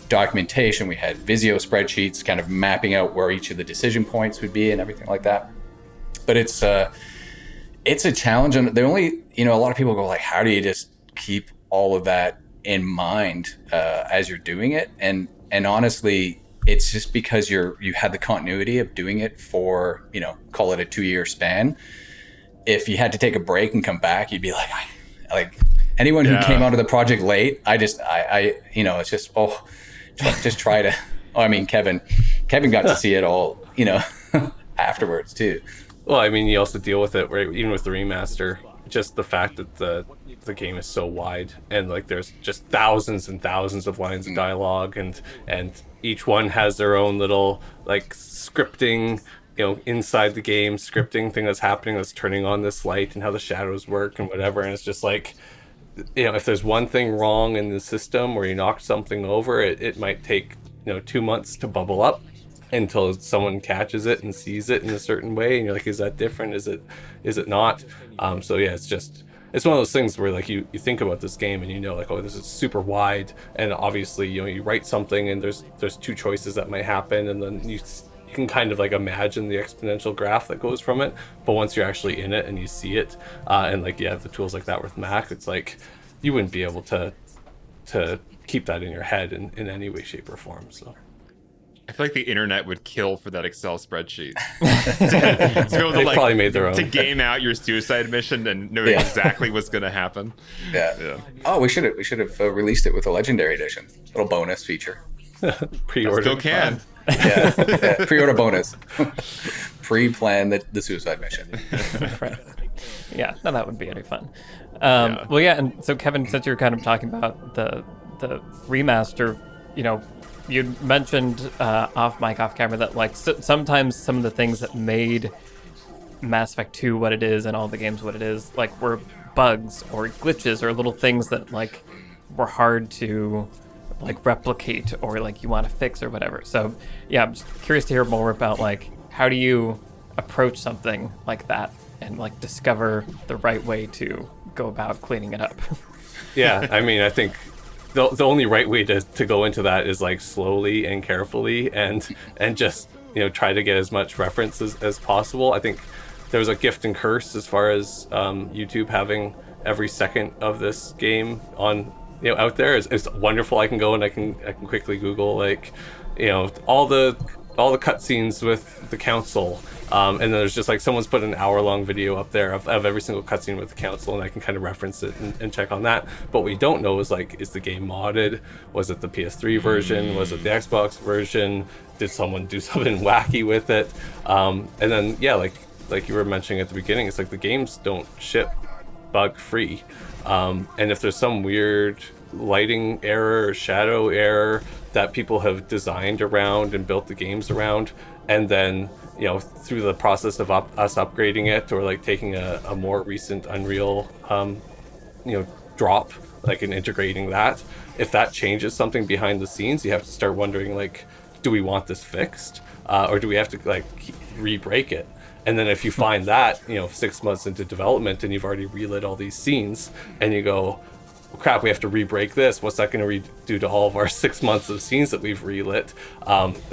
documentation. We had Visio spreadsheets kind of mapping out where each of the decision points would be and everything like that. But it's a challenge. And a lot of people go like, how do you just keep all of that in mind as you're doing it? And honestly, it's just because you had the continuity of doing it for, call it a 2-year span. If you had to take a break and come back, you'd be like anyone who came out of the project late, it's just try to, Kevin got to see it all, afterwards too. Well, I mean, you also deal with it, right? Even with the remaster, just the fact that the game is so wide, and like there's just thousands and thousands of lines of dialogue, and each one has their own little like scripting, inside the game scripting thing that's happening, that's turning on this light and how the shadows work and whatever. And it's just like, if there's one thing wrong in the system or you knock something over, it might take 2 months to bubble up until someone catches it and sees it in a certain way, and you're like, is that different? Is it not? So yeah, it's one of those things where like you think about this game and like, oh, this is super wide, and obviously you write something and there's 2 choices that might happen, and then you can kind of like imagine the exponential graph that goes from it. But once you're actually in it and you see it, and like the tools like that with Mac, it's like you wouldn't be able to keep that in your head in any way, shape, or form. So I feel like the internet would kill for that Excel spreadsheet. to be able to, they probably made their own. To game out your suicide mission and know exactly what's going to happen. Yeah. Oh, we should have released it with a Legendary Edition. Little bonus feature. Pre-order. Still can. Yeah. Pre-order bonus. Pre-plan the suicide mission. Right. Yeah, no, that would be any fun. Well, yeah, and so Kevin, since you're kind of talking about the remaster, you mentioned off mic, off camera, that like sometimes some of the things that made Mass Effect 2 what it is and all the games what it is, like, were bugs or glitches or little things that like were hard to like replicate or like you want to fix or whatever. So yeah, I'm just curious to hear more about like, how do you approach something like that and like discover the right way to go about cleaning it up? Yeah, I mean, I think the only right way to go into that is like slowly and carefully and just try to get as much reference as possible. I think there's a gift and curse as far as YouTube having every second of this game on out there. It's wonderful. I can go and I can quickly Google like all the cutscenes with the council, and then there's just like someone's put an hour-long video up there of every single cutscene with the council, and I can kind of reference it and check on that. But what we don't know is like, is the game modded? Was it the PS3 version? Was it the Xbox version? Did someone do something wacky with it? And then like you were mentioning at the beginning, it's like the games don't ship bug free, and if there's some weird lighting error or shadow error that people have designed around and built the games around, and then through the process of us upgrading it, or like taking a more recent Unreal drop, like, and integrating that, if that changes something behind the scenes, you have to start wondering like, do we want this fixed, or do we have to like re-break it? And then if you find that 6 months into development and you've already relit all these scenes, and you go, well, crap, we have to re-break this, what's that going to do to all of our 6 months of scenes that we've relit?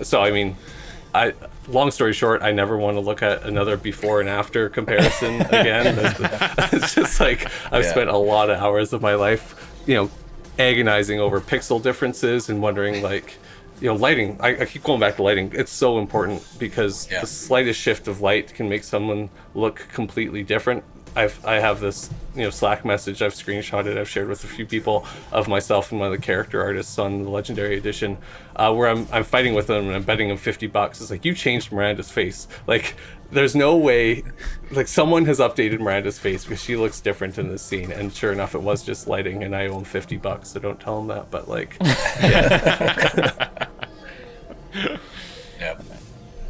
So I mean, long story short, I never want to look at another before and after comparison again. It's just like, I've spent a lot of hours of my life agonizing over pixel differences and wondering like, lighting. I keep going back to lighting. It's so important because the slightest shift of light can make someone look completely different. I have this Slack message I've screenshotted, I've shared with a few people, of myself and one of the character artists on the Legendary Edition, where I'm fighting with them and I'm betting him $50. It's like, you changed Miranda's face. Like, there's no way, like, someone has updated Miranda's face because she looks different in this scene. And sure enough, it was just lighting, and I owe him $50, so don't tell him that. But like,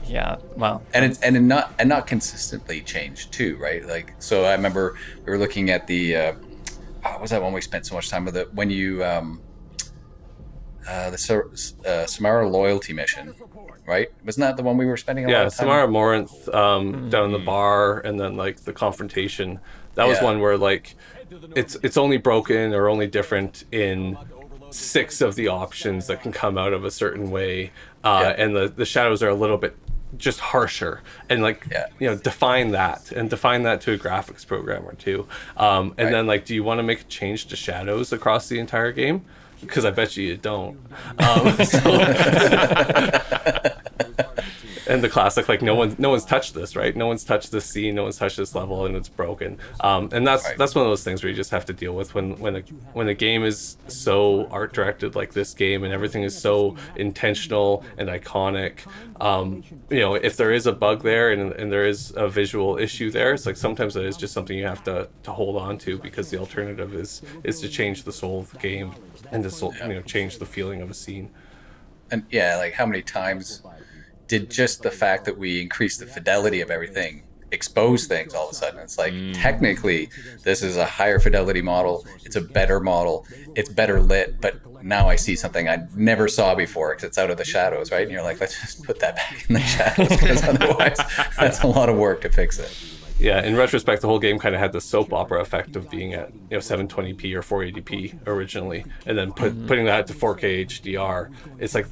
Yeah, well, and not consistently changed too, right? Like, so I remember we were looking at the what was that one we spent so much time with it, when you the Samara loyalty mission, right? Wasn't that the one we were spending a lot of time? Samara Morinth down in the bar, and then like the confrontation. That was one where like it's only broken or only different in 6 of the options that can come out of a certain way, and the shadows are a little bit just harsher, and like define that to a graphics programmer too, and then like, do you want to make a change to shadows across the entire game? Because I bet you don't. And the classic, like, no one's touched this, right? No one's touched this scene, no one's touched this level, and it's broken. And that's one of those things where you just have to deal with when a game is so art directed like this game, and everything is so intentional and iconic. If there is a bug there and there is a visual issue there, it's like sometimes it is just something you have to hold on to, because the alternative is to change the soul of the game and to change the feeling of a scene. And like, how many times did just the fact that we increased the fidelity of everything expose things all of a sudden? It's like, technically, this is a higher fidelity model, it's a better model, it's better lit, but now I see something I never saw before because it's out of the shadows, right? And you're like, let's just put that back in the shadows, because otherwise that's a lot of work to fix it. Yeah, in retrospect, the whole game kind of had the soap opera effect of being at 720p or 480p originally, and then putting that to 4K HDR. It's like,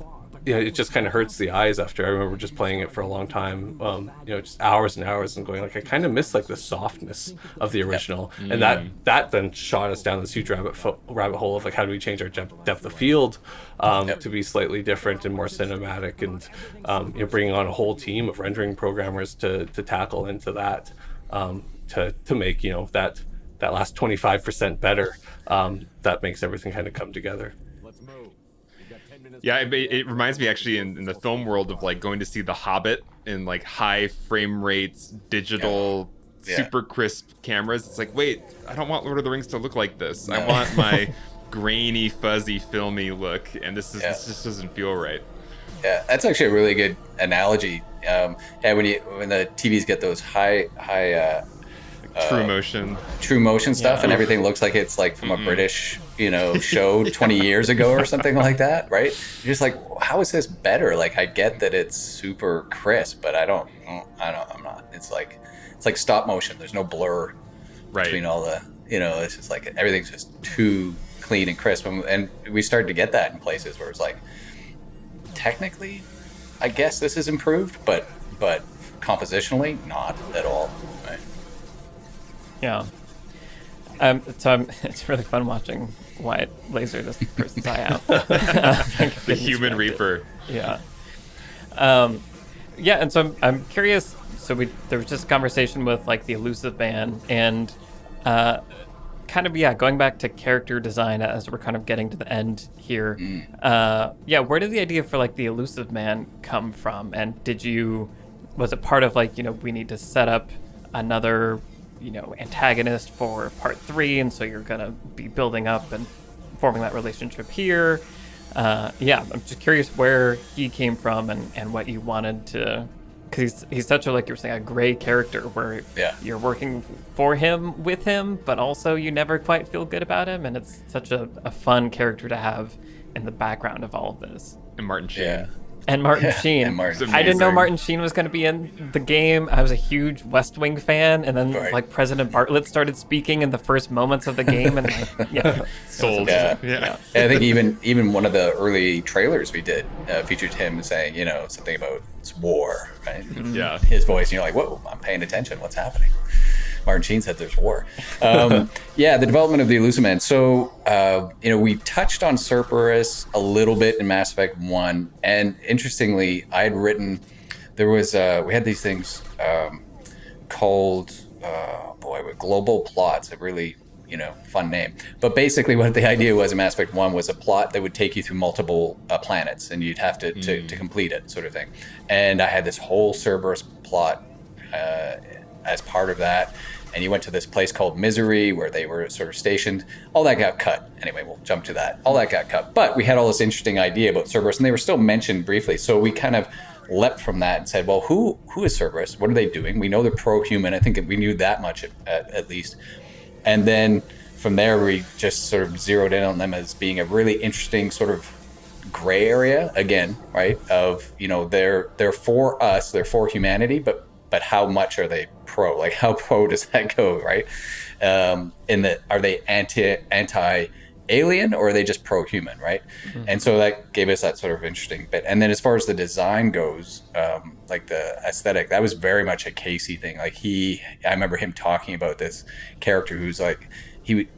it just kind of hurts the eyes after. I remember just playing it for a long time, just hours and hours, and going like, I kind of miss like the softness of the original. And that then shot us down this huge rabbit hole of like, how do we change our depth of field to be slightly different and more cinematic, and bringing on a whole team of rendering programmers to tackle into that, to make that last 25% better. That makes everything kind of come together. Yeah, it reminds me actually in the film world of like going to see The Hobbit in like high frame rates, digital, super crisp cameras. It's like, wait, I don't want Lord of the Rings to look like this. No. I want my grainy, fuzzy, filmy look, and this just doesn't feel right. Yeah, that's actually a really good analogy. When the TVs get those high true motion stuff, and everything looks like it's like from a British show 20 years ago or something like that, right? You're just like, how is this better? Like, I get that it's super crisp, but I'm not. It's like stop motion. There's no blur between all the It's just like everything's just too clean and crisp, and we started to get that in places where it's like, technically, I guess this is improved, but compositionally, not at all. Right? Yeah. It's really fun watching Wyatt laser this person's eye out. The human reaper. Yeah. Yeah, and so I'm curious. So there was just a conversation with like the Elusive Man, and going back to character design as we're kind of getting to the end here. Where did the idea for like the Elusive Man come from? And was it part of like, we need to set up another, antagonist for part 3, and so you're gonna be building up and forming that relationship here? I'm just curious where he came from and what you wanted to, because he's such a, like you were saying, a gray character where you're working for him, with him, but also you never quite feel good about him, and it's such a fun character to have in the background of all of this. And Martin Sheen. Yeah. And Martin Sheen. And Martin I didn't know Amazing. Martin Sheen was going to be in the game. I was a huge West Wing fan, and then Right. like President Bartlett started speaking in the first moments of the game, and Sold. Yeah. Yeah. And I think even one of the early trailers we did featured him saying, something about it's war, right? Yeah. His voice, and you're like, whoa, I'm paying attention. What's happening? Martin Sheen said there's war. The development of the Elusive Man. So, we touched on Cerberus a little bit in Mass Effect 1. And interestingly, I had written, we had these things called, Global Plots, a really, fun name. But basically what the idea was in Mass Effect 1 was a plot that would take you through multiple planets, and you'd have to complete it, sort of thing. And I had this whole Cerberus plot as part of that. And you went to this place called Misery where they were sort of stationed. All that got cut. Anyway, we'll jump to that. All that got cut. But we had all this interesting idea about Cerberus, and they were still mentioned briefly. So we kind of leapt from that and said, well, who is Cerberus? What are they doing? We know they're pro-human. I think that we knew that much at least. And then from there, we just sort of zeroed in on them as being a really interesting sort of gray area, again, right? Of, they're for us, they're for humanity, but how much are they pro? Like, how pro does that go, right? In that, are they anti-alien, or are they just pro-human, right? Mm-hmm. And so that gave us that sort of interesting bit. And then as far as the design goes, like the aesthetic, that was very much a Casey thing. Like I remember him talking about this character who's like,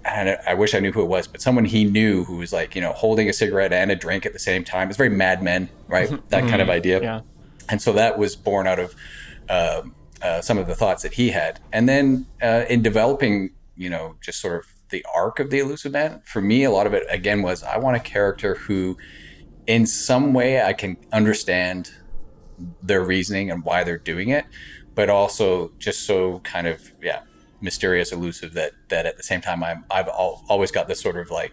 I wish I knew who it was, but someone he knew who was like, holding a cigarette and a drink at the same time. It's very Mad Men, right? That kind of idea. Yeah. And so that was born out of some of the thoughts that he had. And then in developing, just sort of the arc of the Elusive Man, for me, a lot of it, again, was I want a character who, in some way, I can understand their reasoning and why they're doing it, but also just so kind of, mysterious, elusive that at the same time, I've always got this sort of like,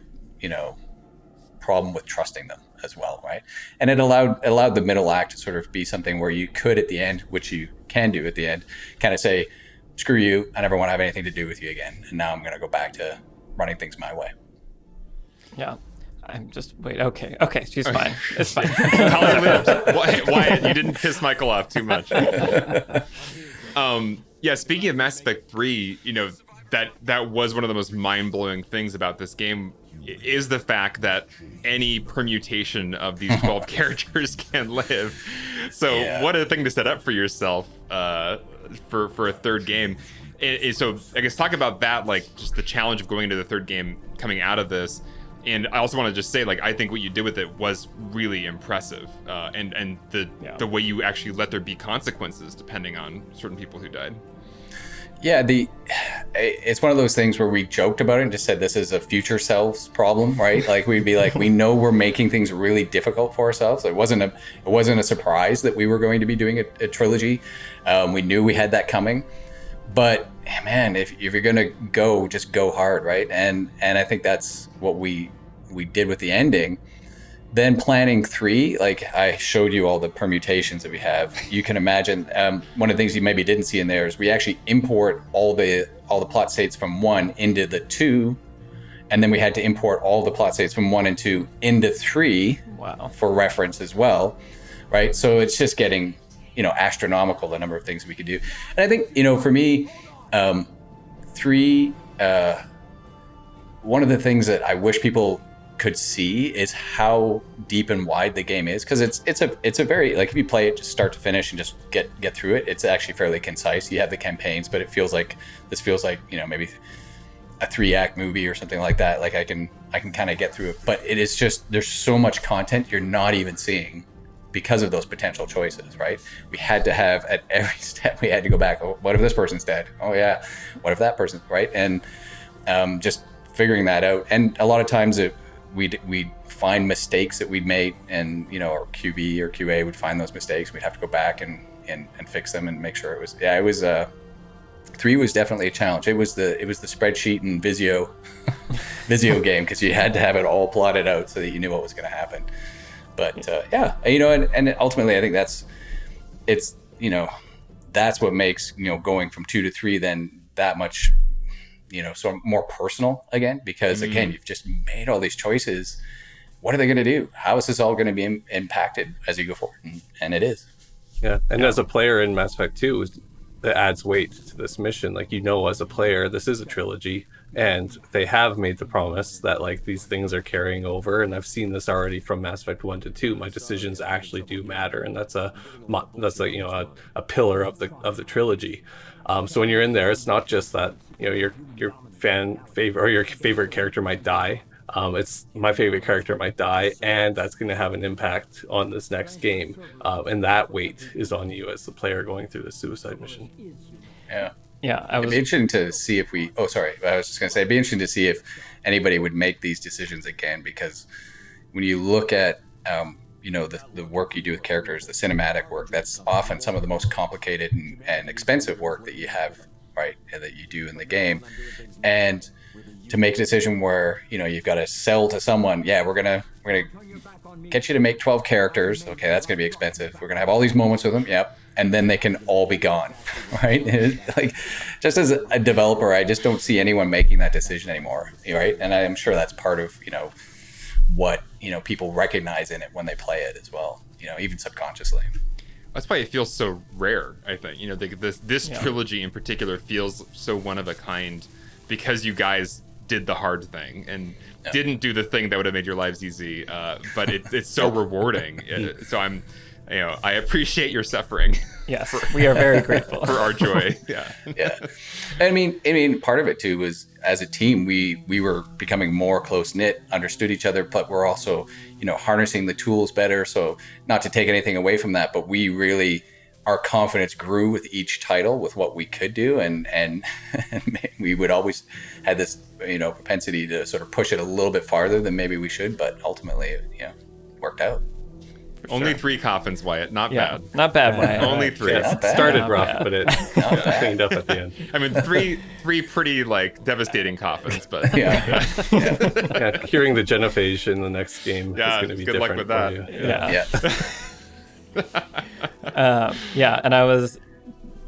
problem with trusting them as well, right? And it allowed the middle act to sort of be something where you could at the end, which you can do at the end, kind of say, screw you, I never want to have anything to do with you again, and now I'm going to go back to running things my way. Yeah. I'm just okay, she's fine. It's fine. Wyatt, you didn't piss Michael off too much. Speaking of Mass Effect 3, that was one of the most mind-blowing things about this game, is the fact that any permutation of these 12 characters can live. So what a thing to set up for yourself for a third game. So I guess talk about that, like just the challenge of going into the third game coming out of this. And I also want to just say, like, I think what you did with it was really impressive, and the way you actually let there be consequences depending on certain people who died. Yeah, it's one of those things where we joked about it and just said this is a future selves problem, right? Like we'd be like, we know we're making things really difficult for ourselves. It wasn't a surprise that we were going to be doing a trilogy. We knew we had that coming, but man, if you're gonna go, just go hard, right? And I think that's what we did with the ending. Then planning 3, like I showed you all the permutations that we have. You can imagine one of the things you maybe didn't see in there is we actually import all the plot states from 1 into the 2, and then we had to import all the plot states from 1 and 2 into 3 for reference as well, right? So it's just getting, astronomical, the number of things we could do. And I think, for me, 3 one of the things that I wish people could see is how deep and wide the game is, because it's a very, like, if you play it just start to finish and just get through it, it's actually fairly concise. You have the campaigns, but it feels like maybe a 3-act movie or something like that. Like I can kind of get through it, but it is just, there's so much content you're not even seeing because of those potential choices, right? We had to have, at every step, we had to go back. Oh, what if this person's dead? Oh yeah, what if that person's right? And just figuring that out. And a lot of times we'd find mistakes that we'd made, and our QB or QA would find those mistakes. We'd have to go back and fix them and make sure it was 3 was definitely a challenge. It was the spreadsheet and Visio game, because you had to have it all plotted out so that you knew what was going to happen. But and ultimately I think that's what makes going from 2 to 3 then that much so more personal again, because again, you've just made all these choices. What are they going to do? How is this all going to be impacted as you go forward? And it is. Yeah, and as a player in Mass Effect 2, it adds weight to this mission. Like, as a player, this is a trilogy, and they have made the promise that like these things are carrying over. And I've seen this already from Mass Effect 1 to 2. My decisions actually do matter, and that's a pillar of the trilogy. So when you're in there, it's not just that your favorite character might die. It's my favorite character might die, and that's going to have an impact on this next game. And that weight is on you as the player going through the suicide mission. Yeah. Yeah, It'd be interesting to see if I was just going to say, it'd be interesting to see if anybody would make these decisions again, because when you look at, the work you do with characters, the cinematic work, that's often some of the most complicated and expensive work that you have, right, that you do in the game. And to make a decision where, you've got to sell to someone, we're going to get you to make 12 characters. Okay, that's going to be expensive. We're going to have all these moments with them. Yep. And then they can all be gone, right? Like, just as a developer, I just don't see anyone making that decision anymore, right? And I'm sure that's part of, what, people recognize in it when they play it as well, even subconsciously. That's why it feels so rare, I think. This trilogy in particular feels so one of a kind, because you guys did the hard thing and didn't do the thing that would have made your lives easy, but it's so rewarding. So I appreciate your suffering. Yes, we are very grateful for our joy. Yeah. I mean, part of it too was, as a team, we were becoming more close knit, understood each other, but we're also, harnessing the tools better. So not to take anything away from that, but we really, our confidence grew with each title, with what we could do, and we would always had this, propensity to sort of push it a little bit farther than maybe we should, but ultimately, worked out. Only 3 coffins, Wyatt. Not bad. Not bad, Wyatt. Only 3. Yeah, it started rough, but it cleaned up at the end. I mean, three pretty devastating coffins, but yeah, curing the genophage in the next game is going to be good different luck with that. And I was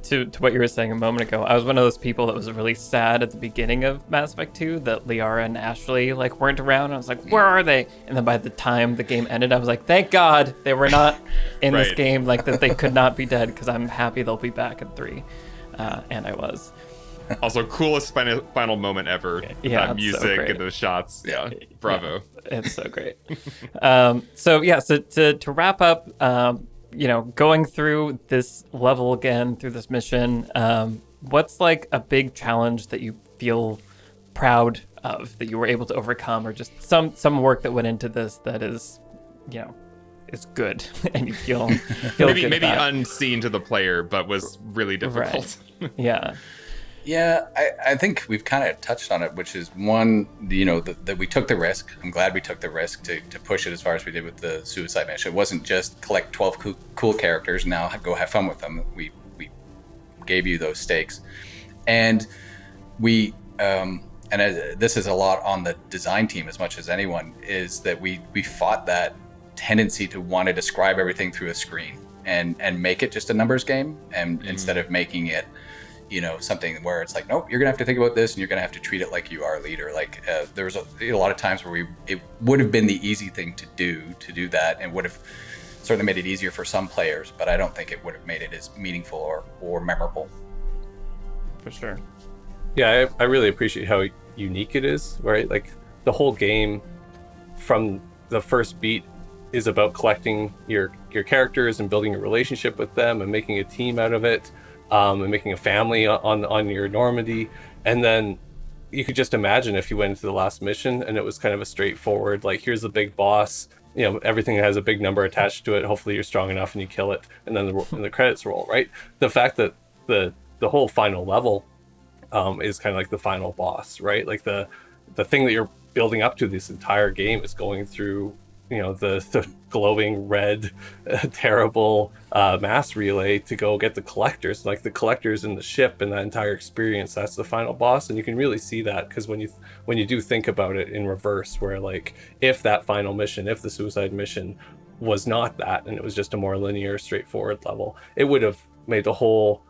to what you were saying a moment ago, I was one of those people that was really sad at the beginning of Mass Effect 2 that Liara and Ashley weren't around. I was like, where are they? And then by the time the game ended, I was like, thank God they were not in this game, that they could not be dead, because I'm happy they'll be back in 3. And I was. Also, coolest final moment ever. Yeah, that music so and those shots. Yeah, bravo. Yeah, it's so great. So to wrap up, going through this level again, through this mission, what's a big challenge that you feel proud of, that you were able to overcome, or just some work that went into this that is, is good and you feel maybe good about. Unseen to the player, but was really difficult. Right. Yeah. Yeah, I think we've kind of touched on it, which is one, that we took the risk. I'm glad we took the risk to push it as far as we did with the suicide mission. It wasn't just collect 12 cool characters, now go have fun with them. We gave you those stakes. And we, this is a lot on the design team as much as anyone, is that we fought that tendency to want to describe everything through a screen and make it just a numbers game, and instead of making it something where it's nope, you're gonna have to think about this and you're gonna have to treat it like you are a leader. There was a lot of times where it would have been the easy thing to do that, and would have certainly made it easier for some players, but I don't think it would have made it as meaningful or memorable. For sure. Yeah, I really appreciate how unique it is, right? Like the whole game from the first beat is about collecting your characters and building a relationship with them and making a team out of it, and making a family on your Normandy. And then you could just imagine if you went into the last mission and it was kind of a straightforward, like, here's the big boss, you know, everything has a big number attached to it, hopefully you're strong enough and you kill it, and then the credits roll, right? The fact that the whole final level is kind of like the final boss, right? Like the thing that you're building up to this entire game is going through, you know, the glowing red terrible mass relay to go get the collectors. Like the collectors in the ship and that entire experience, that's the final boss. And you can really see that because when you do think about it in reverse, where like if that final mission, if the suicide mission was not that and it was just a more linear, straightforward level, it would have made the whole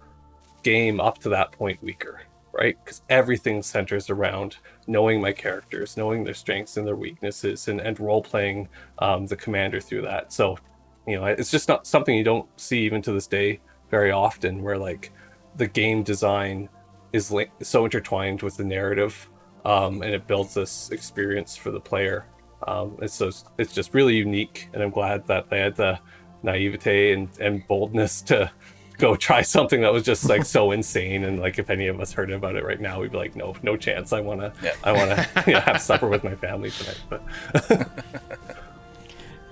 game up to that point weaker, right? Because everything centers around knowing my characters, knowing their strengths and their weaknesses, and role-playing the commander through that. So, you know, it's just not something you don't see even to this day very often, where like the game design is so intertwined with the narrative, and it builds this experience for the player. It's just really unique, and I'm glad that they had the naivete and boldness to go try something that was just like so insane. And like if any of us heard about it right now, we'd be like, no chance. I want to you know, have supper with my family tonight. But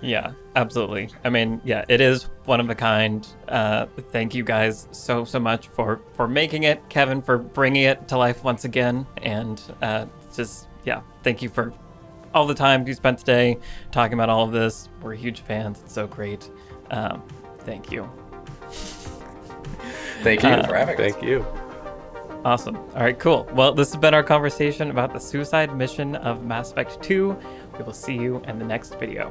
Yeah, absolutely. I mean, yeah, it is one of a kind. Thank you guys so much for making it, Kevin, for bringing it to life once again, and just yeah, thank you for all the time you spent today talking about all of this. We're huge fans. It's so great. Thank you. Thank you for having us. thank you. Awesome. All right, cool. Well, this has been our conversation about the suicide mission of Mass Effect 2. We will see you in the next video.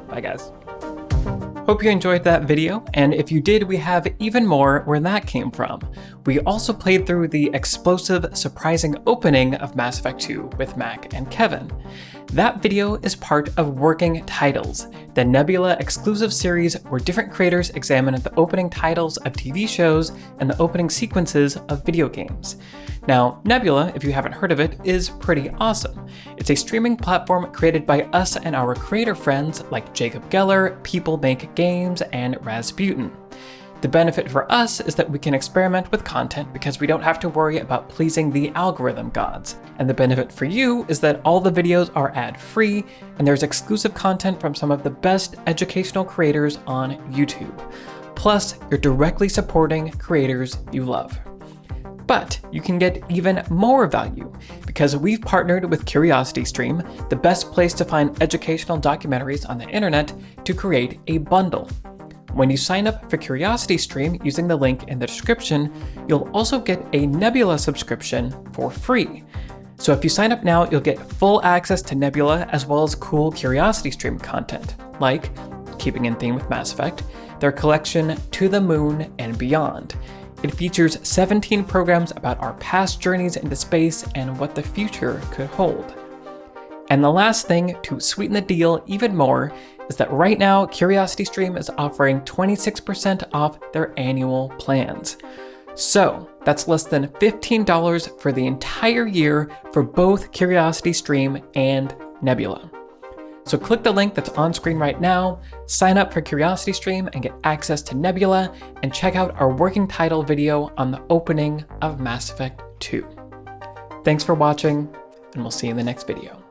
Bye, guys. Hope you enjoyed that video, and if you did, we have even more where that came from. We also played through the explosive, surprising opening of Mass Effect 2 with Mac and Kevin. That video is part of Working Titles, the Nebula exclusive series where different creators examine the opening titles of TV shows and the opening sequences of video games. Now, Nebula, if you haven't heard of it, is pretty awesome. It's a streaming platform created by us and our creator friends like Jacob Geller, People Make Games, and Rasputin. The benefit for us is that we can experiment with content because we don't have to worry about pleasing the algorithm gods. And the benefit for you is that all the videos are ad-free, and there's exclusive content from some of the best educational creators on YouTube. Plus, you're directly supporting creators you love. But you can get even more value because we've partnered with CuriosityStream, the best place to find educational documentaries on the internet, to create a bundle. When you sign up for CuriosityStream using the link in the description, you'll also get a Nebula subscription for free. So if you sign up now, you'll get full access to Nebula as well as cool CuriosityStream content, like, keeping in theme with Mass Effect, their collection To the Moon and Beyond. It features 17 programs about our past journeys into space and what the future could hold. And the last thing to sweeten the deal even more is that right now, CuriosityStream is offering 26% off their annual plans. So that's less than $15 for the entire year for both CuriosityStream and Nebula. So click the link that's on screen right now, sign up for CuriosityStream and get access to Nebula, and check out our working title video on the opening of Mass Effect 2. Thanks for watching, and we'll see you in the next video.